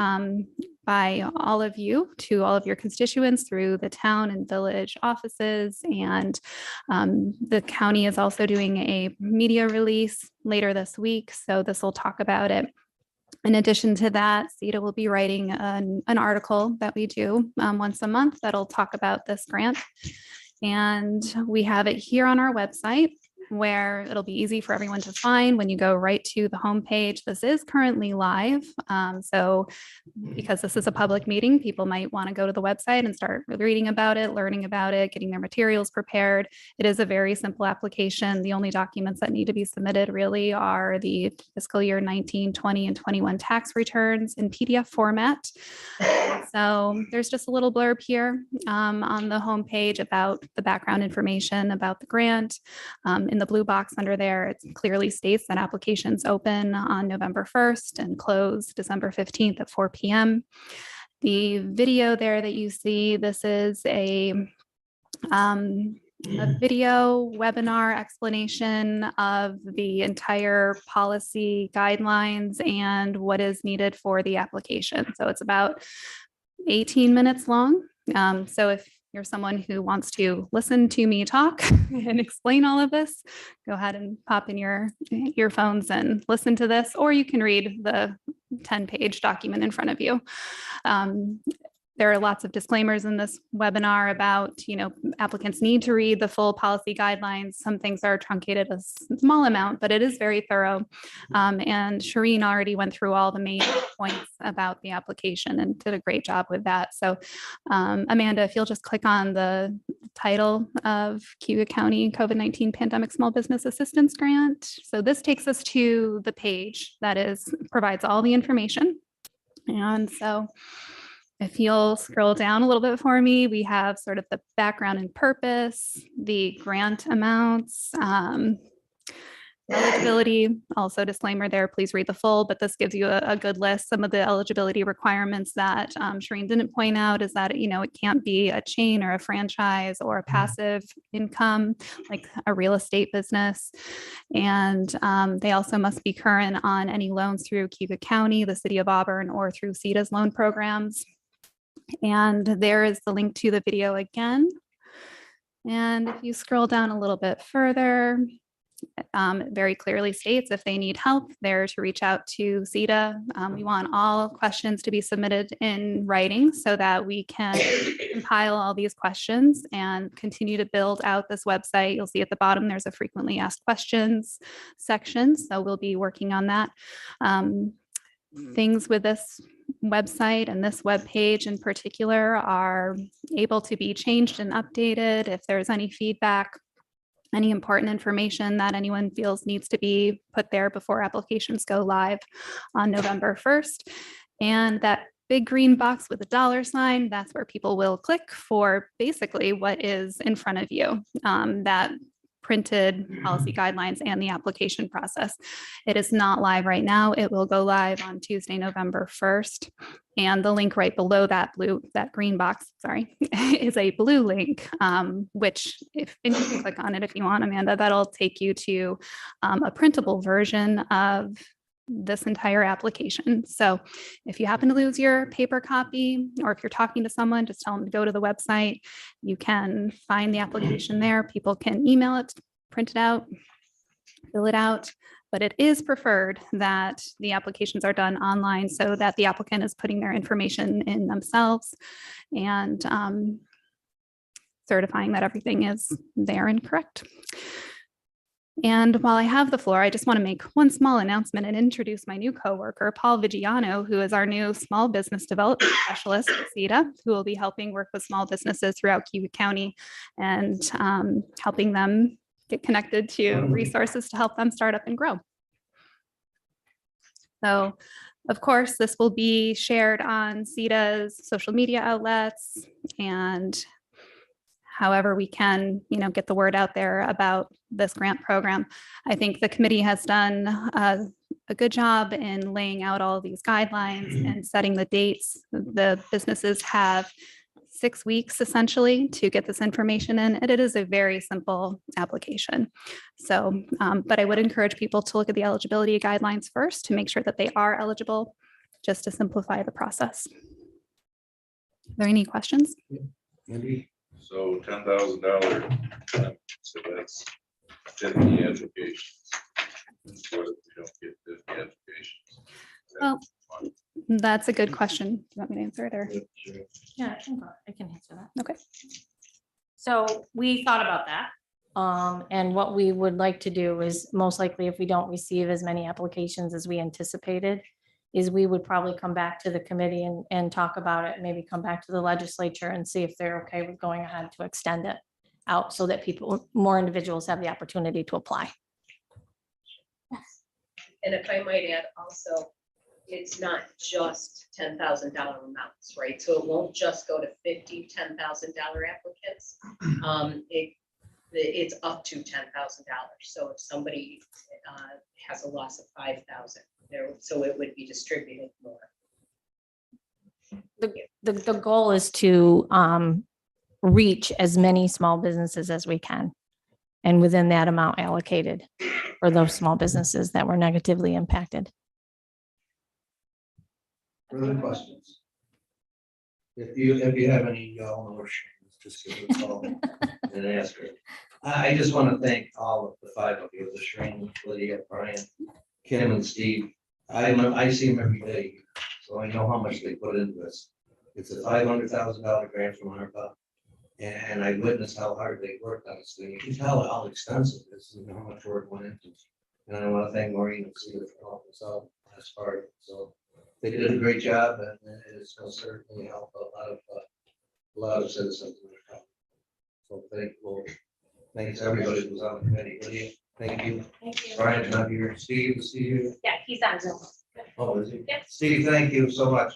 by all of you to all of your constituents through the town and village offices. And the county is also doing a media release later this week. So this will talk about it. In addition to that, CETA will be writing an article that we do once a month that'll talk about this grant. And we have it here on our website where it'll be easy for everyone to find when you go right to the homepage. This is currently live. So because this is a public meeting, people might want to go to the website and start reading about it, learning about it, getting their materials prepared. It is a very simple application. The only documents that need to be submitted really are the fiscal year 19, 20, and 21 tax returns in PDF format. So there's just a little blurb here on the homepage about the background information about the grant. In the blue box under there, it clearly states that applications open on November 1st and close December 15th at 4 p.m. The video there that you see, this is a video webinar explanation of the entire policy guidelines and what is needed for the application. So it's about 18 minutes long. So if you're someone who wants to listen to me talk and explain all of this, go ahead and pop in your earphones and listen to this, or you can read the 10-page document in front of you. There are lots of disclaimers in this webinar about, applicants need to read the full policy guidelines. Some things are truncated a small amount, but it is very thorough. And Shireen already went through all the main points about the application and did a great job with that. So Amanda, if you'll just click on the title of Cayuga County COVID-19 Pandemic Small Business Assistance Grant. So this takes us to the page that provides all the information. And so if you'll scroll down a little bit for me, we have sort of the background and purpose, the grant amounts, eligibility, also disclaimer there, please read the full, but this gives you a good list. Some of the eligibility requirements that Shireen didn't point out is that, it can't be a chain or a franchise or a passive income, like a real estate business. And they also must be current on any loans through Cayuga County, the city of Auburn, or through CETA's loan programs. And there is the link to the video again. And if you scroll down a little bit further, it very clearly states if they need help, they're to reach out to CETA. We want all questions to be submitted in writing so that we can compile all these questions and continue to build out this website. You'll see at the bottom, there's a frequently asked questions section. So we'll be working on that. Things with this website and this web page in particular are able to be changed and updated if there's any feedback, any important information that anyone feels needs to be put there before applications go live on November 1st. And that big green box with a $sign, that's where people will click for basically what is in front of you. That printed policy guidelines and the application process. It is not live right now. It will go live on Tuesday, November 1st. And the link right below that green box, sorry, is a blue link, which and you can click on it if you want, Amanda, that'll take you to a printable version of this entire application. So if you happen to lose your paper copy, or if you're talking to someone, just tell them to go to the website. You can find the application there. People can email it, print it out, fill it out. But it is preferred that the applications are done online so that the applicant is putting their information in themselves and certifying that everything is there and correct. And while I have the floor, I just want to make one small announcement and introduce my new coworker, Paul Vigiano, who is our new small business development specialist at CETA, who will be helping work with small businesses throughout Cayuga County and helping them get connected to resources to help them start up and grow. So, of course, this will be shared on CETA's social media outlets and however we can, get the word out there about this grant program. I think the committee has done a good job in laying out all these guidelines and setting the dates. The businesses have 6 weeks essentially to get this information in, and it is a very simple application. So, but I would encourage people to look at the eligibility guidelines first to make sure that they are eligible, just to simplify the process. Are there any questions? Andy? So $10,000, so that's 50 applications. What if we don't get 50 applications? Well, that's a good question. Do you want me to answer it or? Yeah, I can answer that. Okay. So we thought about that. And what we would like to do is most likely if we don't receive as many applications as we anticipated, is we would probably come back to the committee and talk about it, maybe come back to the legislature and see if they're okay with going ahead to extend it out so that more individuals have the opportunity to apply. And if I might add also, it's not just $10,000 amounts, right? So it won't just go to 50 $10,000 applicants. It's up to $10,000. So if somebody has a loss of 5,000 there, so it would be distributed more. The goal is to reach as many small businesses as we can. And within that amount allocated for those small businesses that were negatively impacted. Further questions? If you have any, y'all know, just give us a call and ask her. I just want to thank all of the 5 of you, the Shrine, Lydia, Brian, Kim, and Steve. I see them every day, so I know how much they put into this. It's a $500,000 grant from ARPA, and I witnessed how hard they worked on this thing. You can tell how expensive it is and how much work went into it. And I want to thank Maureen and Cedar for helping us out last part. So they did a great job, and it's going to certainly help a lot of citizens in the county. So thanks everybody who was on the committee. Lydia, thank you. Thank you. Brian's not here. Steve, is Steve here? Yeah, he's on Zoom. Oh, is he? Yep. Steve, thank you so much.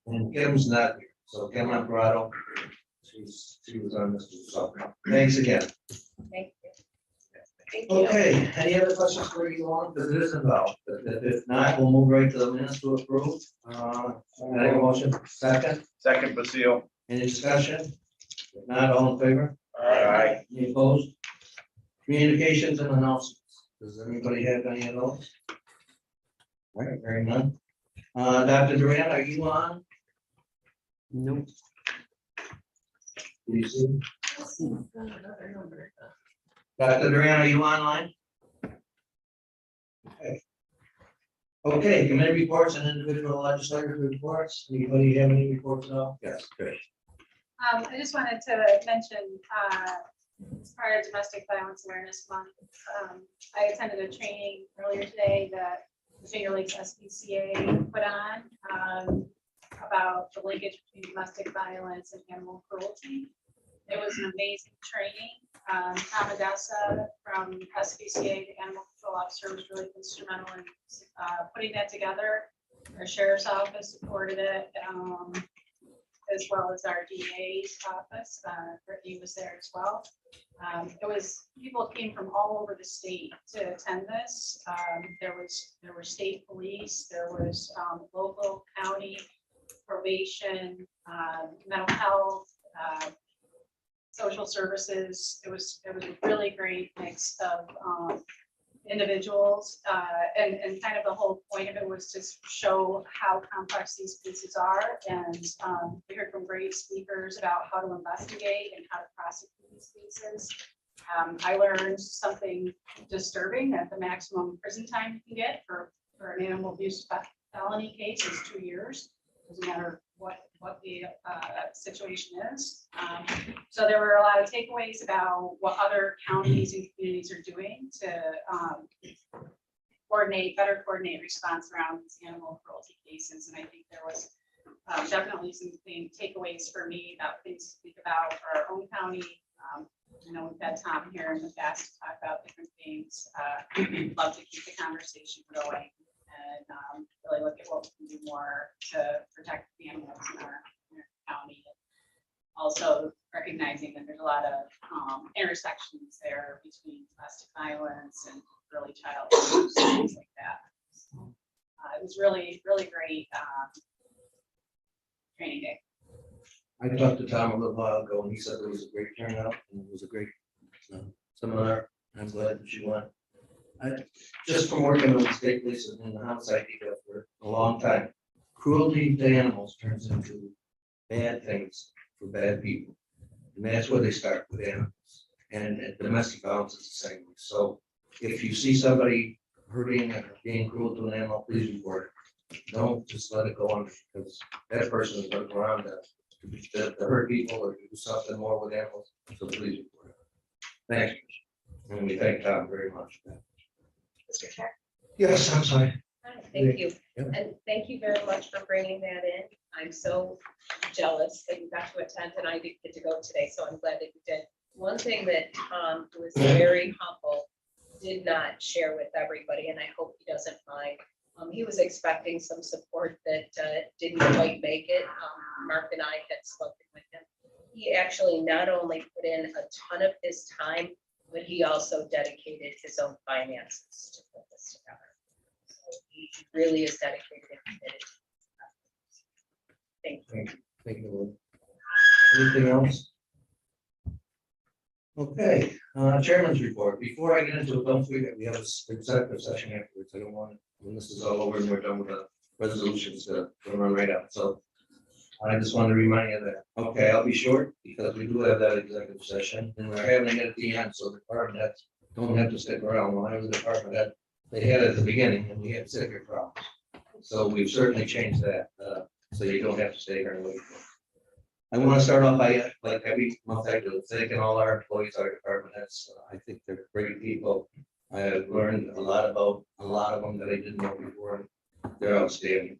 And Kim's not here, so Kim Lambrado, she was on this, so thanks again. Thank you. Thank you. Okay, any other questions for you on, because it is involved, but if not, we'll move right to the minutes to approve. Can I have a motion? Second, Basile. Any discussion? If not, all in favor? Aye. Any opposed? Communications and announcements. Does anybody have any of those? All right, very none. Dr. Duran, are you on? Nope. Do you see? Dr. Duran, are you online? Okay, committee reports and individual legislative reports. Anybody have any reports at all? Yes, great. I just wanted to mention, as part of Domestic Violence Awareness Month, I attended a training earlier today that the Finger Lakes SPCA put on about the linkage between domestic violence and animal cruelty. It was an amazing training. Tom Adessa from SPCA, the animal control officer, was really instrumental in putting that together. Our sheriff's office supported it. as well as our DA's office. Brittany was there as well. People came from all over the state to attend this. There were state police, there was local, county, probation, mental health, social services. It was a really great mix of individuals, and kind of the whole point of it was to show how complex these cases are. And we heard from great speakers about how to investigate and how to prosecute these cases. I learned something disturbing, that the maximum prison time you can get for an animal abuse felony case is 2 years. Doesn't matter what the situation is. So there were a lot of takeaways about what other counties and communities are doing to better coordinate response around these animal cruelty cases. And I think there was definitely some takeaways for me about things to think about for our own county. I know we've had Tom here in the past to talk about different things. Love to keep the conversation going and really look at what we can do more to protect the animals in our county. Also recognizing that there's a lot of intersections there between domestic violence and early child abuse, things like that. So, it was really, really great training day. I talked to Tom a little while ago and he said it was a great turnout and it was a great seminar. I'm glad that you went. Just from working with the state police and the homicide detail for a long time, cruelty to animals turns into bad things for bad people. And that's where they start with animals. And domestic violence is the same way. So if you see somebody hurting or being cruel to an animal, please report it. Don't just let it go on, because that person is going to go around to hurt people or do something more with animals. So please report it. Thanks. And we thank Tom very much for that. Mr. Chair. Yes, I'm sorry. Hi, thank you. Yep. And thank you very much for bringing that in. I'm so jealous that you got to attend and I didn't get to go today, so I'm glad that you did. One thing that Tom, who is very humble, did not share with everybody, and I hope he doesn't mind. He was expecting some support that didn't quite make it. Mark and I had spoken with him. He actually not only put in a ton of his time, but he also dedicated his own finances to put this together. So he really is dedicated and committed. Thank you. Thank you. Anything else? Okay, chairman's report. Before I get into it, don't forget, we have an executive session afterwards. I don't want, when this is all over and we're done with the resolutions, to run right out. So I just want to remind you of that. Okay, I'll be short because we do have that executive session and we're having it at the end. So the department heads don't have to stick around. When I was a department head, they had it at the beginning and we had sticker problems. So we've certainly changed that. So you don't have to stay here and wait. I want to start off by, like every month I do, thanking all our employees, our department heads. I think they're great people. I have learned a lot about a lot of them that I didn't know before. They're outstanding.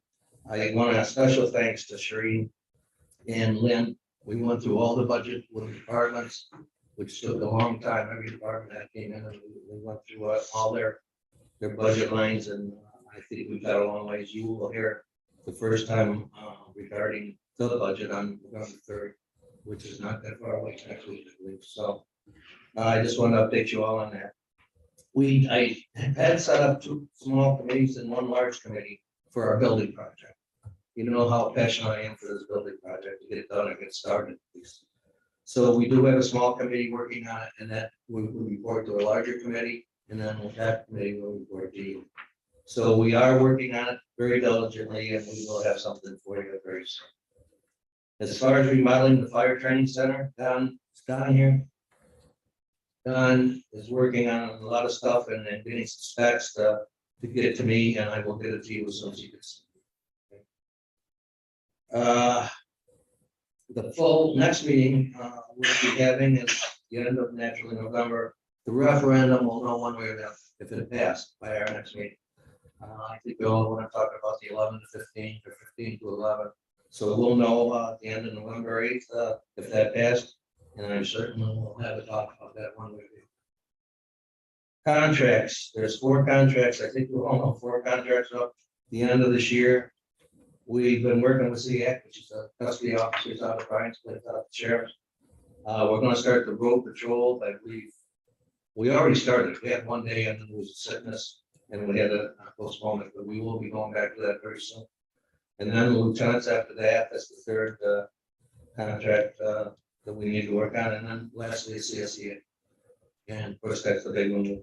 I want to have special thanks to Shereen and Lynn. We went through all the budget with the departments, which took a long time. Every department that came in and we went through all their budget lines, and I think we've got a long ways. You will hear the first time regarding the budget on November 3rd, which is not that far away, actually, I believe. So I just want to update you all on that. I had set up 2 small committees and 1 large committee for our building project. You know how passionate I am for this building project, to get it done and get started at least. So we do have a small committee working on it, and that we report to a larger committee, and then that committee will report to you. So we are working on it very diligently, and we will have something for you very soon. As far as remodeling the fire training center, Don here. Don is working on a lot of stuff and then getting some specs to get it to me, and I will get it to you as soon as you can see. The full next meeting we'll be having is the end of naturally November. The referendum will know one way or the other if it passed by our next meeting. I think we all want to talk about the 11 to 15 or 15 to 11. So we'll know at the end of November 8th if that passed, and I'm certain we'll have a talk about that one way or the other. Contracts, there's 4 contracts. I think we'll all know 4 contracts up the end of this year. We've been working with CX, which is a custody officers out of Bryan's, out of the sheriff. We're gonna start the road patrol, but we already started. We had one day and then there was a sickness and we had a postponement, but we will be going back to that very soon. And then the lieutenants after that, that's the third contract that we need to work on. And then lastly, CSEA. And of course, that's the big one, with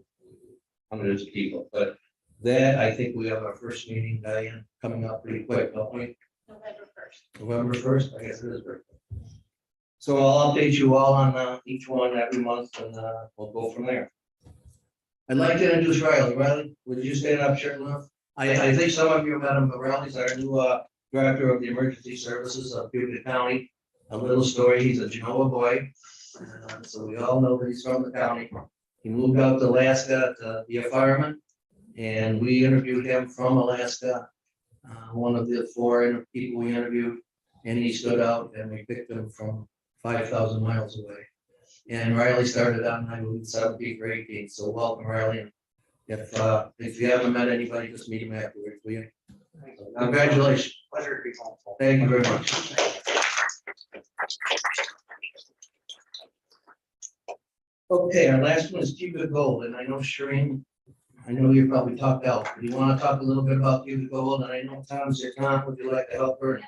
hundreds of people. But that, I think we have our first meeting, Diane, coming up pretty quick, don't we? November 1st. November 1st, I guess it is. Birthday. So I'll update you all on each one every month and we'll go from there. I'd like to introduce Riley. Riley, would you stand up, sure enough? I think some of you met him, but Riley's our new director of the emergency services of Cayuga County. A little story, he's a Genoa boy. So we all know that he's from the county. He moved out to Alaska to be a fireman. And we interviewed him from Alaska, one of the 4 people we interviewed. And he stood out and we picked him from 5,000 miles away. And Riley started out in 17th or 18th. So welcome, Riley. And if you haven't met anybody, just meet him afterwards, will you? Congratulations. Pleasure to be home. Thank you very much. Okay, our last one is Cayuga Gold, and I know Shireen, I know you're probably talked out. Do you want to talk a little bit about Cayuga Gold? And I know Tom's here. Tom, would you like to help her?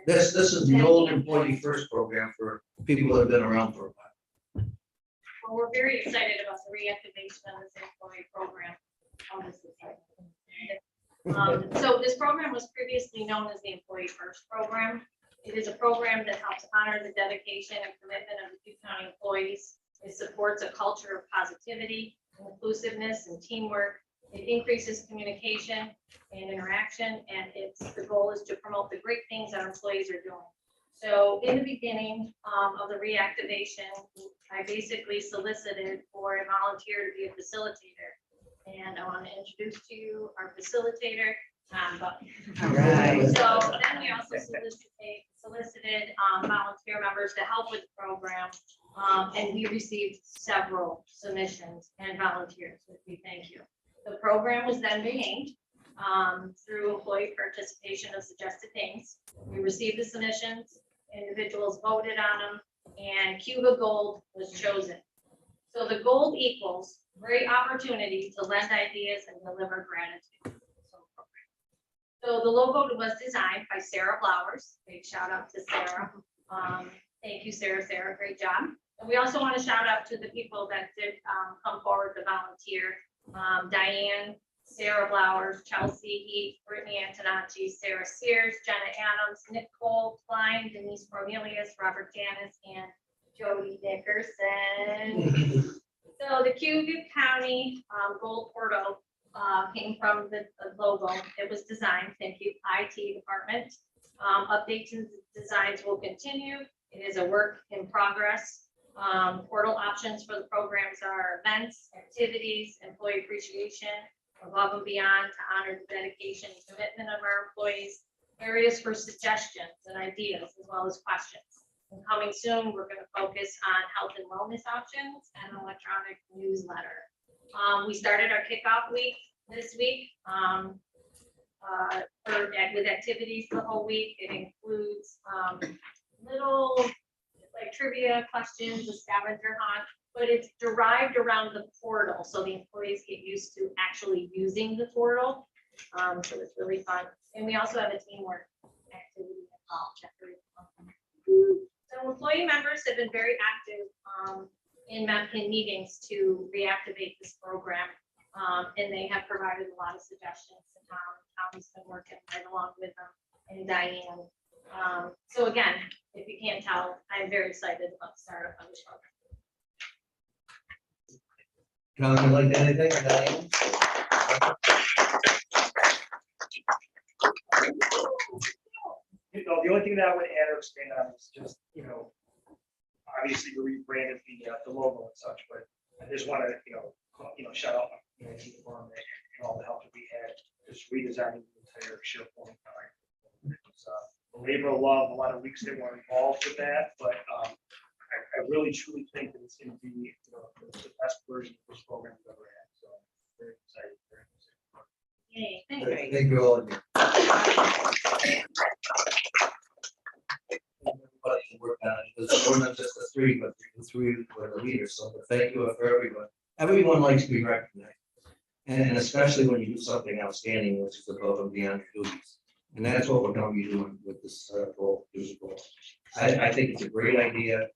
This is the old employee first program for people that have been around for a while. Well, we're very excited about the reactivation of this employee program. So this program was previously known as the Employee First Program. It is a program that helps honor the dedication and commitment of the Cayuga County employees. It supports a culture of positivity, inclusiveness, and teamwork. It increases communication and interaction, and the goal is to promote the great things our employees are doing. So in the beginning of the reactivation, I basically solicited for a volunteer to be a facilitator. And I want to introduce to you our facilitator, Tom Button. Right. So then we also solicited volunteer members to help with the program. And we received several submissions and volunteers, which we thank you. The program was then named through employee participation of suggested names. We received the submissions, individuals voted on them, and Cayuga Gold was chosen. So the gold equals great opportunity to lend ideas and deliver gratitude. So the logo was designed by Sarah Flowers. Big shout out to Sarah. Thank you, Sarah. Sarah, great job. And we also want to shout out to the people that did come forward to volunteer. Diane, Sarah Flowers, Chelsea Heath, Brittany Antonacci, Sarah Sears, Jenna Adams, Nicole Klein, Denise Cornelius, Robert Janis, and Jody Dickerson. So the Cayuga County Gold Portal came from the logo. It was designed, thank you, IT department. Updates and designs will continue. It is a work in progress. Portal options for the programs are events, activities, employee appreciation, above and beyond to honor the dedication and commitment of our employees, areas for suggestions and ideas, as well as questions. And coming soon, we're going to focus on health and wellness options and electronic newsletter. We started our kickoff week this week with activities the whole week. It includes little like trivia questions, a scavenger hunt, but it's derived around the portal. So the employees get used to actually using the portal. So it's really fun. And we also have a teamwork activity involved. So employee members have been very active in meetings to reactivate this program. And they have provided a lot of suggestions to Tom. Tom's been working right along with them, and Diane. So again, if you can't tell, I'm very excited about the startup of this program. John, would like anything? Diane? The only thing that I would add or expand on is just, obviously we rebranded the logo and such, but I just want to, shout out to the firm and all the help that we had just redesigning the entire SharePoint. It's a labor of love, a lot of weeks that were involved with that, but I really truly think that it's going to be the best version of this program we've ever had. So very excited. Yay, thank you. Thank you all. three, but the three were the leaders, so thank you for everyone. Everyone likes to be recognized. And especially when you do something outstanding, which is above and beyond your duties. And that's what we're gonna be doing with this goal. I think it's a great idea.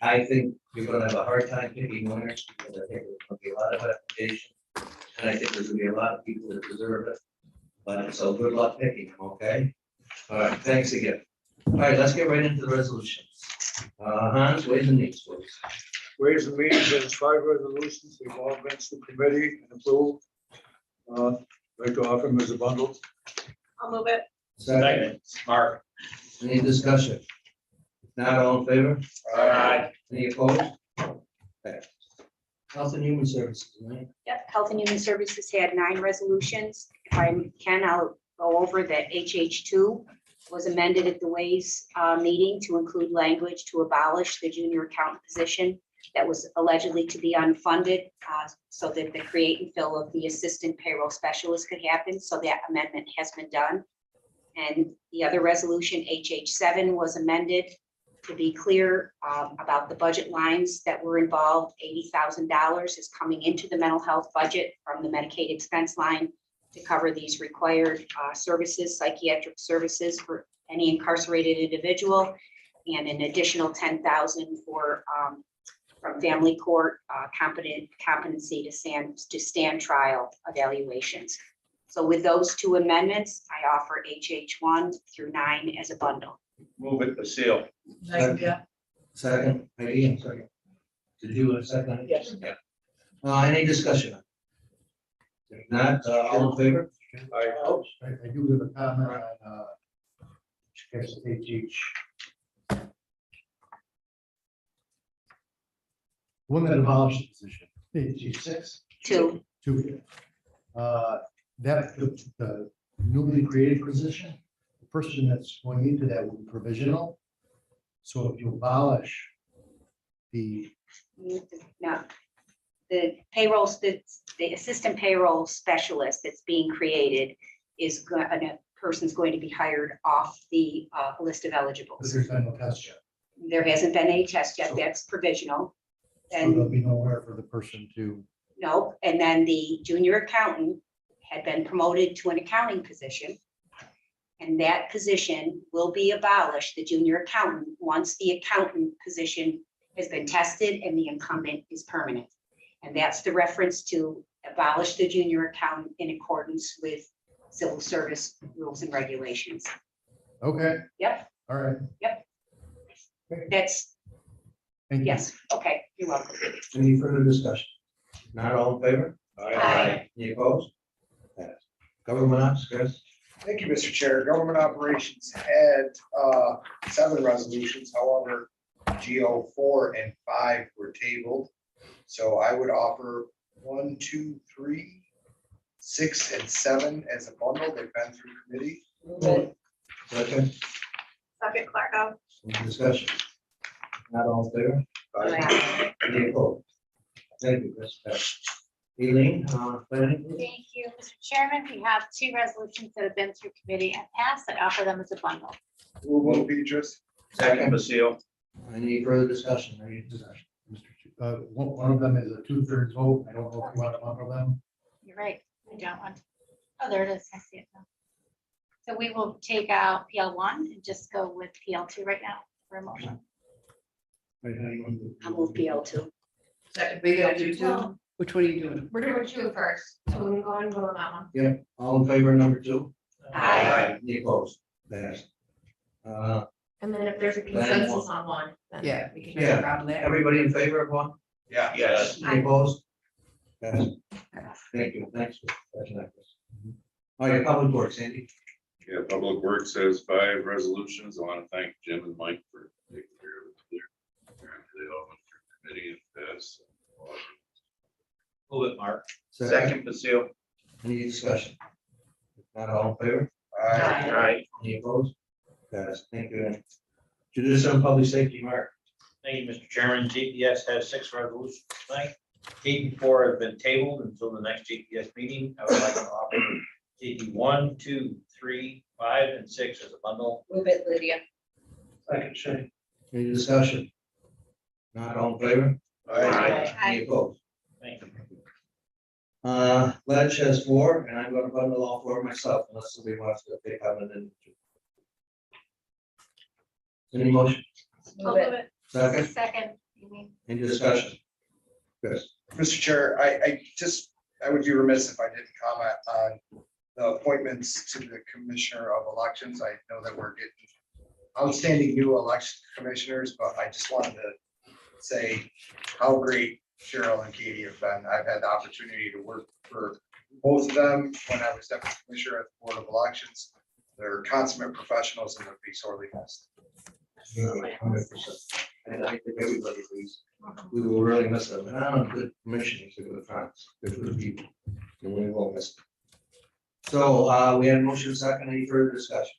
I think you're gonna have a hard time picking winners, because I think there's gonna be a lot of applications. And I think there's gonna be a lot of people that deserve it. But so good luck picking them, okay? All right, thanks again. All right, let's get right into the resolutions. Hans, ways and means, please. Ways and Means has 5 resolutions. They've all been through committee and approved. Like to offer them as a bundle. I'll move it. Second, Mark. any discussion? If not, all in favor? Aye. Any opposed? Okay. Health and Human Services, right? Yep, Health and Human Services had 9 resolutions. If I can, I'll go over that. HH2 was amended at the Ways meeting to include language to abolish the junior accountant position that was allegedly to be unfunded, so that the create and fill of the assistant payroll specialist could happen. So that amendment has been done. And the other resolution, HH7, was amended to be clear about the budget lines that were involved. $80,000 is coming into the mental health budget from the Medicaid expense line to cover these required services, psychiatric services for any incarcerated individual, and an additional $10,000 for from family court competency to stand trial evaluations. So with those 2 amendments, I offer HH1 through 9 as a bundle. Move it, Basile. Second, Heidi, I'm sorry. Did you second? Yes. Yeah. Any discussion? If not, all in favor? I do have a comment on HH. One that abolished the position. HH6. 2. 2. That the newly created position, the person that's going into that will be provisional. So if you abolish the, No, the payrolls, the assistant payroll specialist that's being created is going, a person's going to be hired off the list of eligibles. there's been no test yet, There hasn't been any test yet. That's provisional. so And there'll be nowhere for the person to. no, and then the junior accountant had been promoted to an accounting position. And that position will be abolished, the junior accountant, once the accountant position has been tested and the incumbent is permanent. And that's the reference to abolish the junior accountant in accordance with civil service rules and regulations. Okay, Yep, all right. that's, Thank you. yes, okay, you're welcome. Any further discussion? Not all in favor? Aye. Any opposed? Passed. Government ops, Chris? Thank you, Mr. Chair. Government Operations had 7 resolutions. However, GO 4 and 5 were tabled. So I would offer 1, 2, 3, 6, and 7 as a bundle. They've been through committee. Second, Second, Clarko. any discussion? Not all in favor? Aye. Any opposed? Thank you, Chris. Passed. Eileen, planning? Thank you, Mr. Chairman. We have 2 resolutions that have been through committee and passed. I offer them as a bundle. Move Petrus. Second, Basile. Any further discussion? Any discussion? One of them is a 2/3 vote. I don't know if you want to bundle them. You're right. I don't want. Oh, there it is. I see it now. So we will take out PL1 and just go with PL2 right now for a motion. I'll move PL2. Second, we gotta do 2. Which one are you doing? We're doing 2 first, so we can go and vote on that one. Yeah, all in favor, number 2? Aye. Any opposed? Passed. And then if there's a consensus on one, then Yeah, we can Yeah. make a problem there. Everybody in favor of one? Yeah. Yes. Any opposed? Passed. Thank you, thanks. for catching that, Chris. All right, public works, Andy. Yeah, Public Works has 5 resolutions. I want to thank Jim and Mike for taking care of it there. Apparently they all went through committee and passed. Move it, Mark. Second, Basile. Any discussion? If not, all in favor? Aye. Any opposed? Passed. Thank you. Judicial and Public Safety, Mark. Thank you, Mr. Chairman. GPS has 6 resolutions tonight. 8 and 4 have been tabled until the next GPS meeting. I would like to offer JP 1, 2, 3, 5, and 6 as a bundle. Move it, Lydia. Second, Shane. Any discussion? Not all in favor? Aye. Any opposed? Thank you. Ledge has 4, and I'm gonna bundle all 4 myself unless somebody wants to pick up an individual. Any motion? Move it. Second, Second, you mean? any discussion? Good. Mr. Chair, I would be remiss if I didn't comment on the appointments to the Commissioner of Elections. I know that we're getting outstanding new election commissioners, but I just wanted to say how great Cheryl and Katie have been. I've had the opportunity to work for both of them when I was deputy commissioner at the Board of Elections. They're consummate professionals and they'll be sorely missed. 100%. And I think everybody agrees. We will really miss them. And I'm good commissioners, they're good friends, they're good people. And we will miss them. So we had a motion second, any further discussion?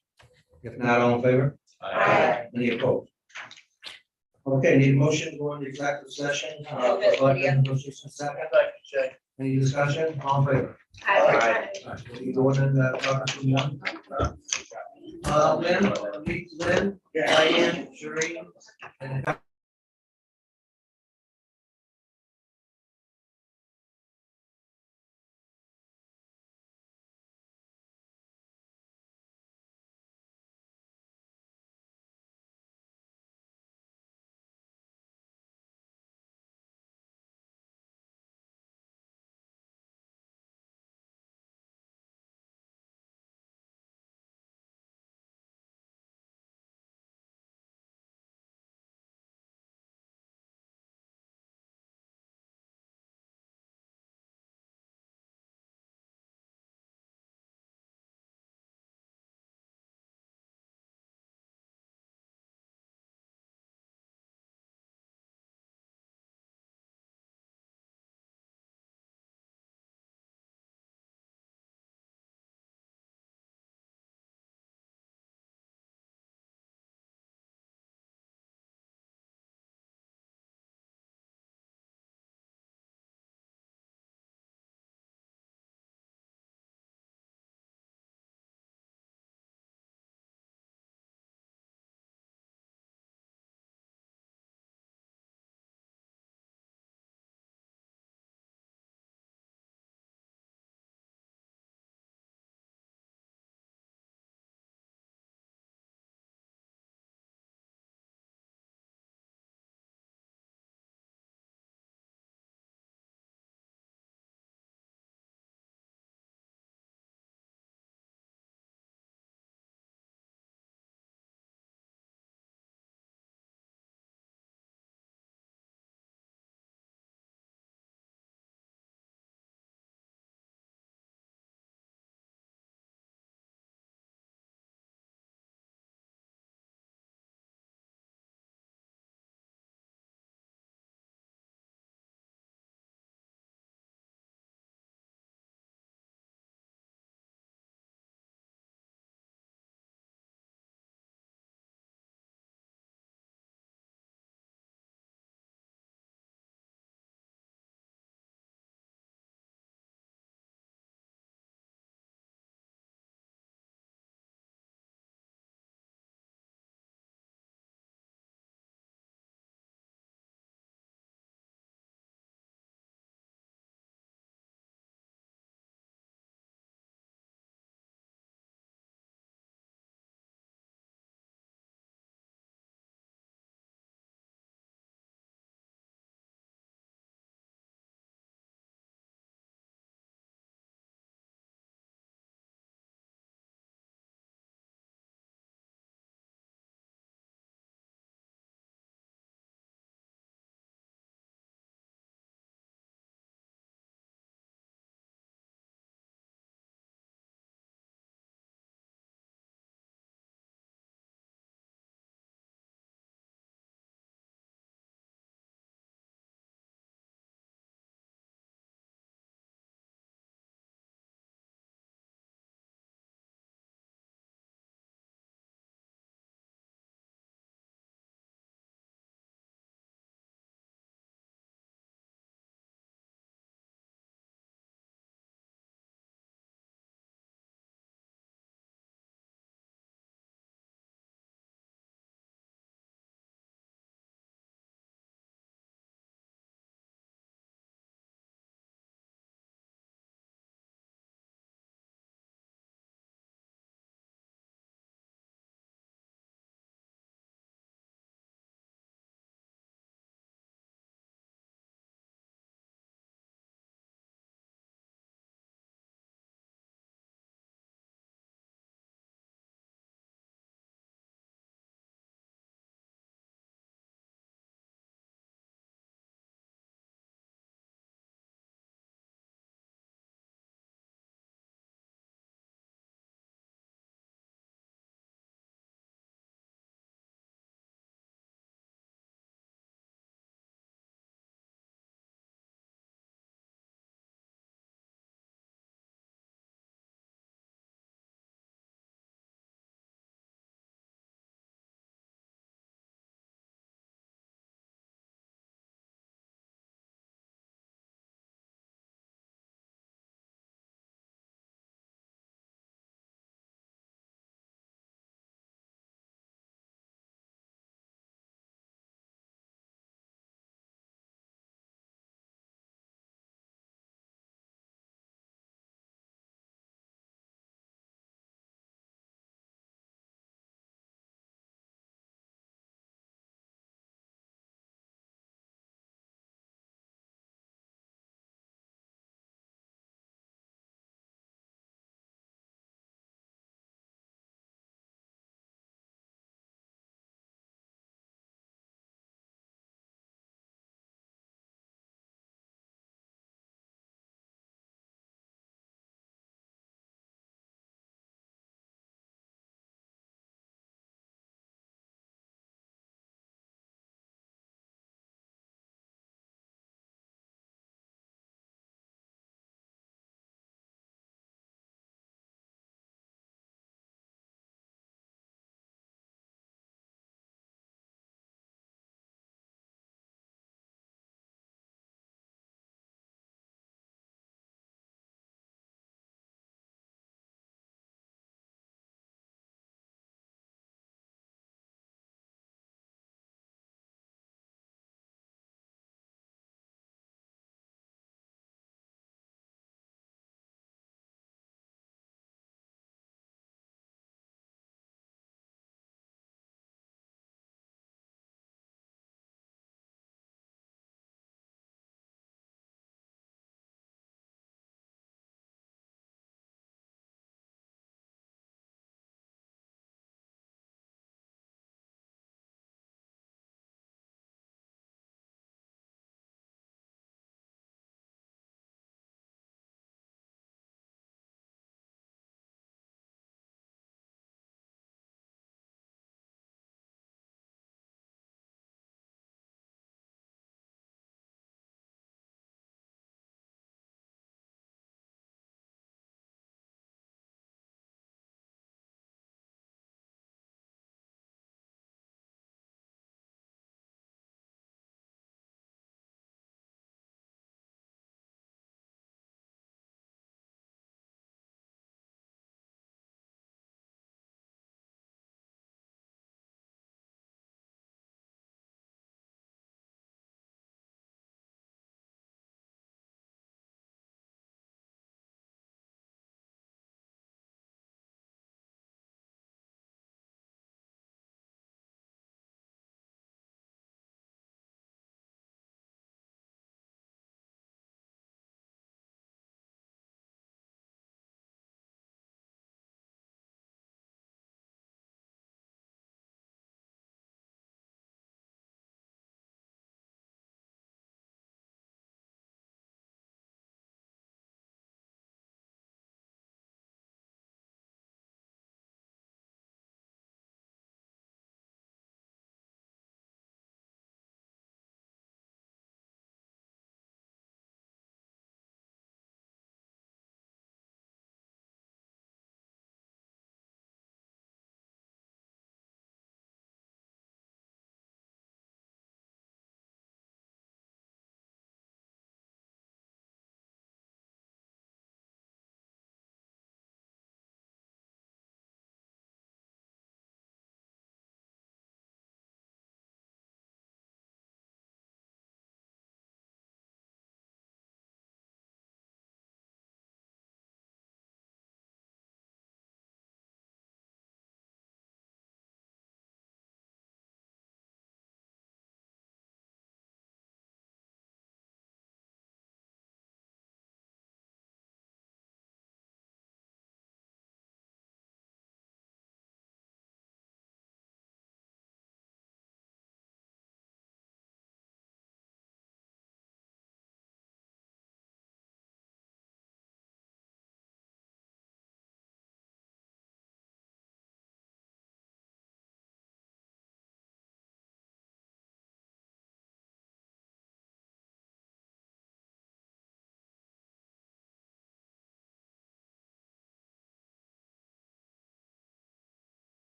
If not, all in favor? Aye. Any opposed? Okay, need a motion to go into executive session. Move it, Lydia. Motion second. Any discussion? All in favor? Aye. You going in the conference room now? Lynn, Diane, Shereen, and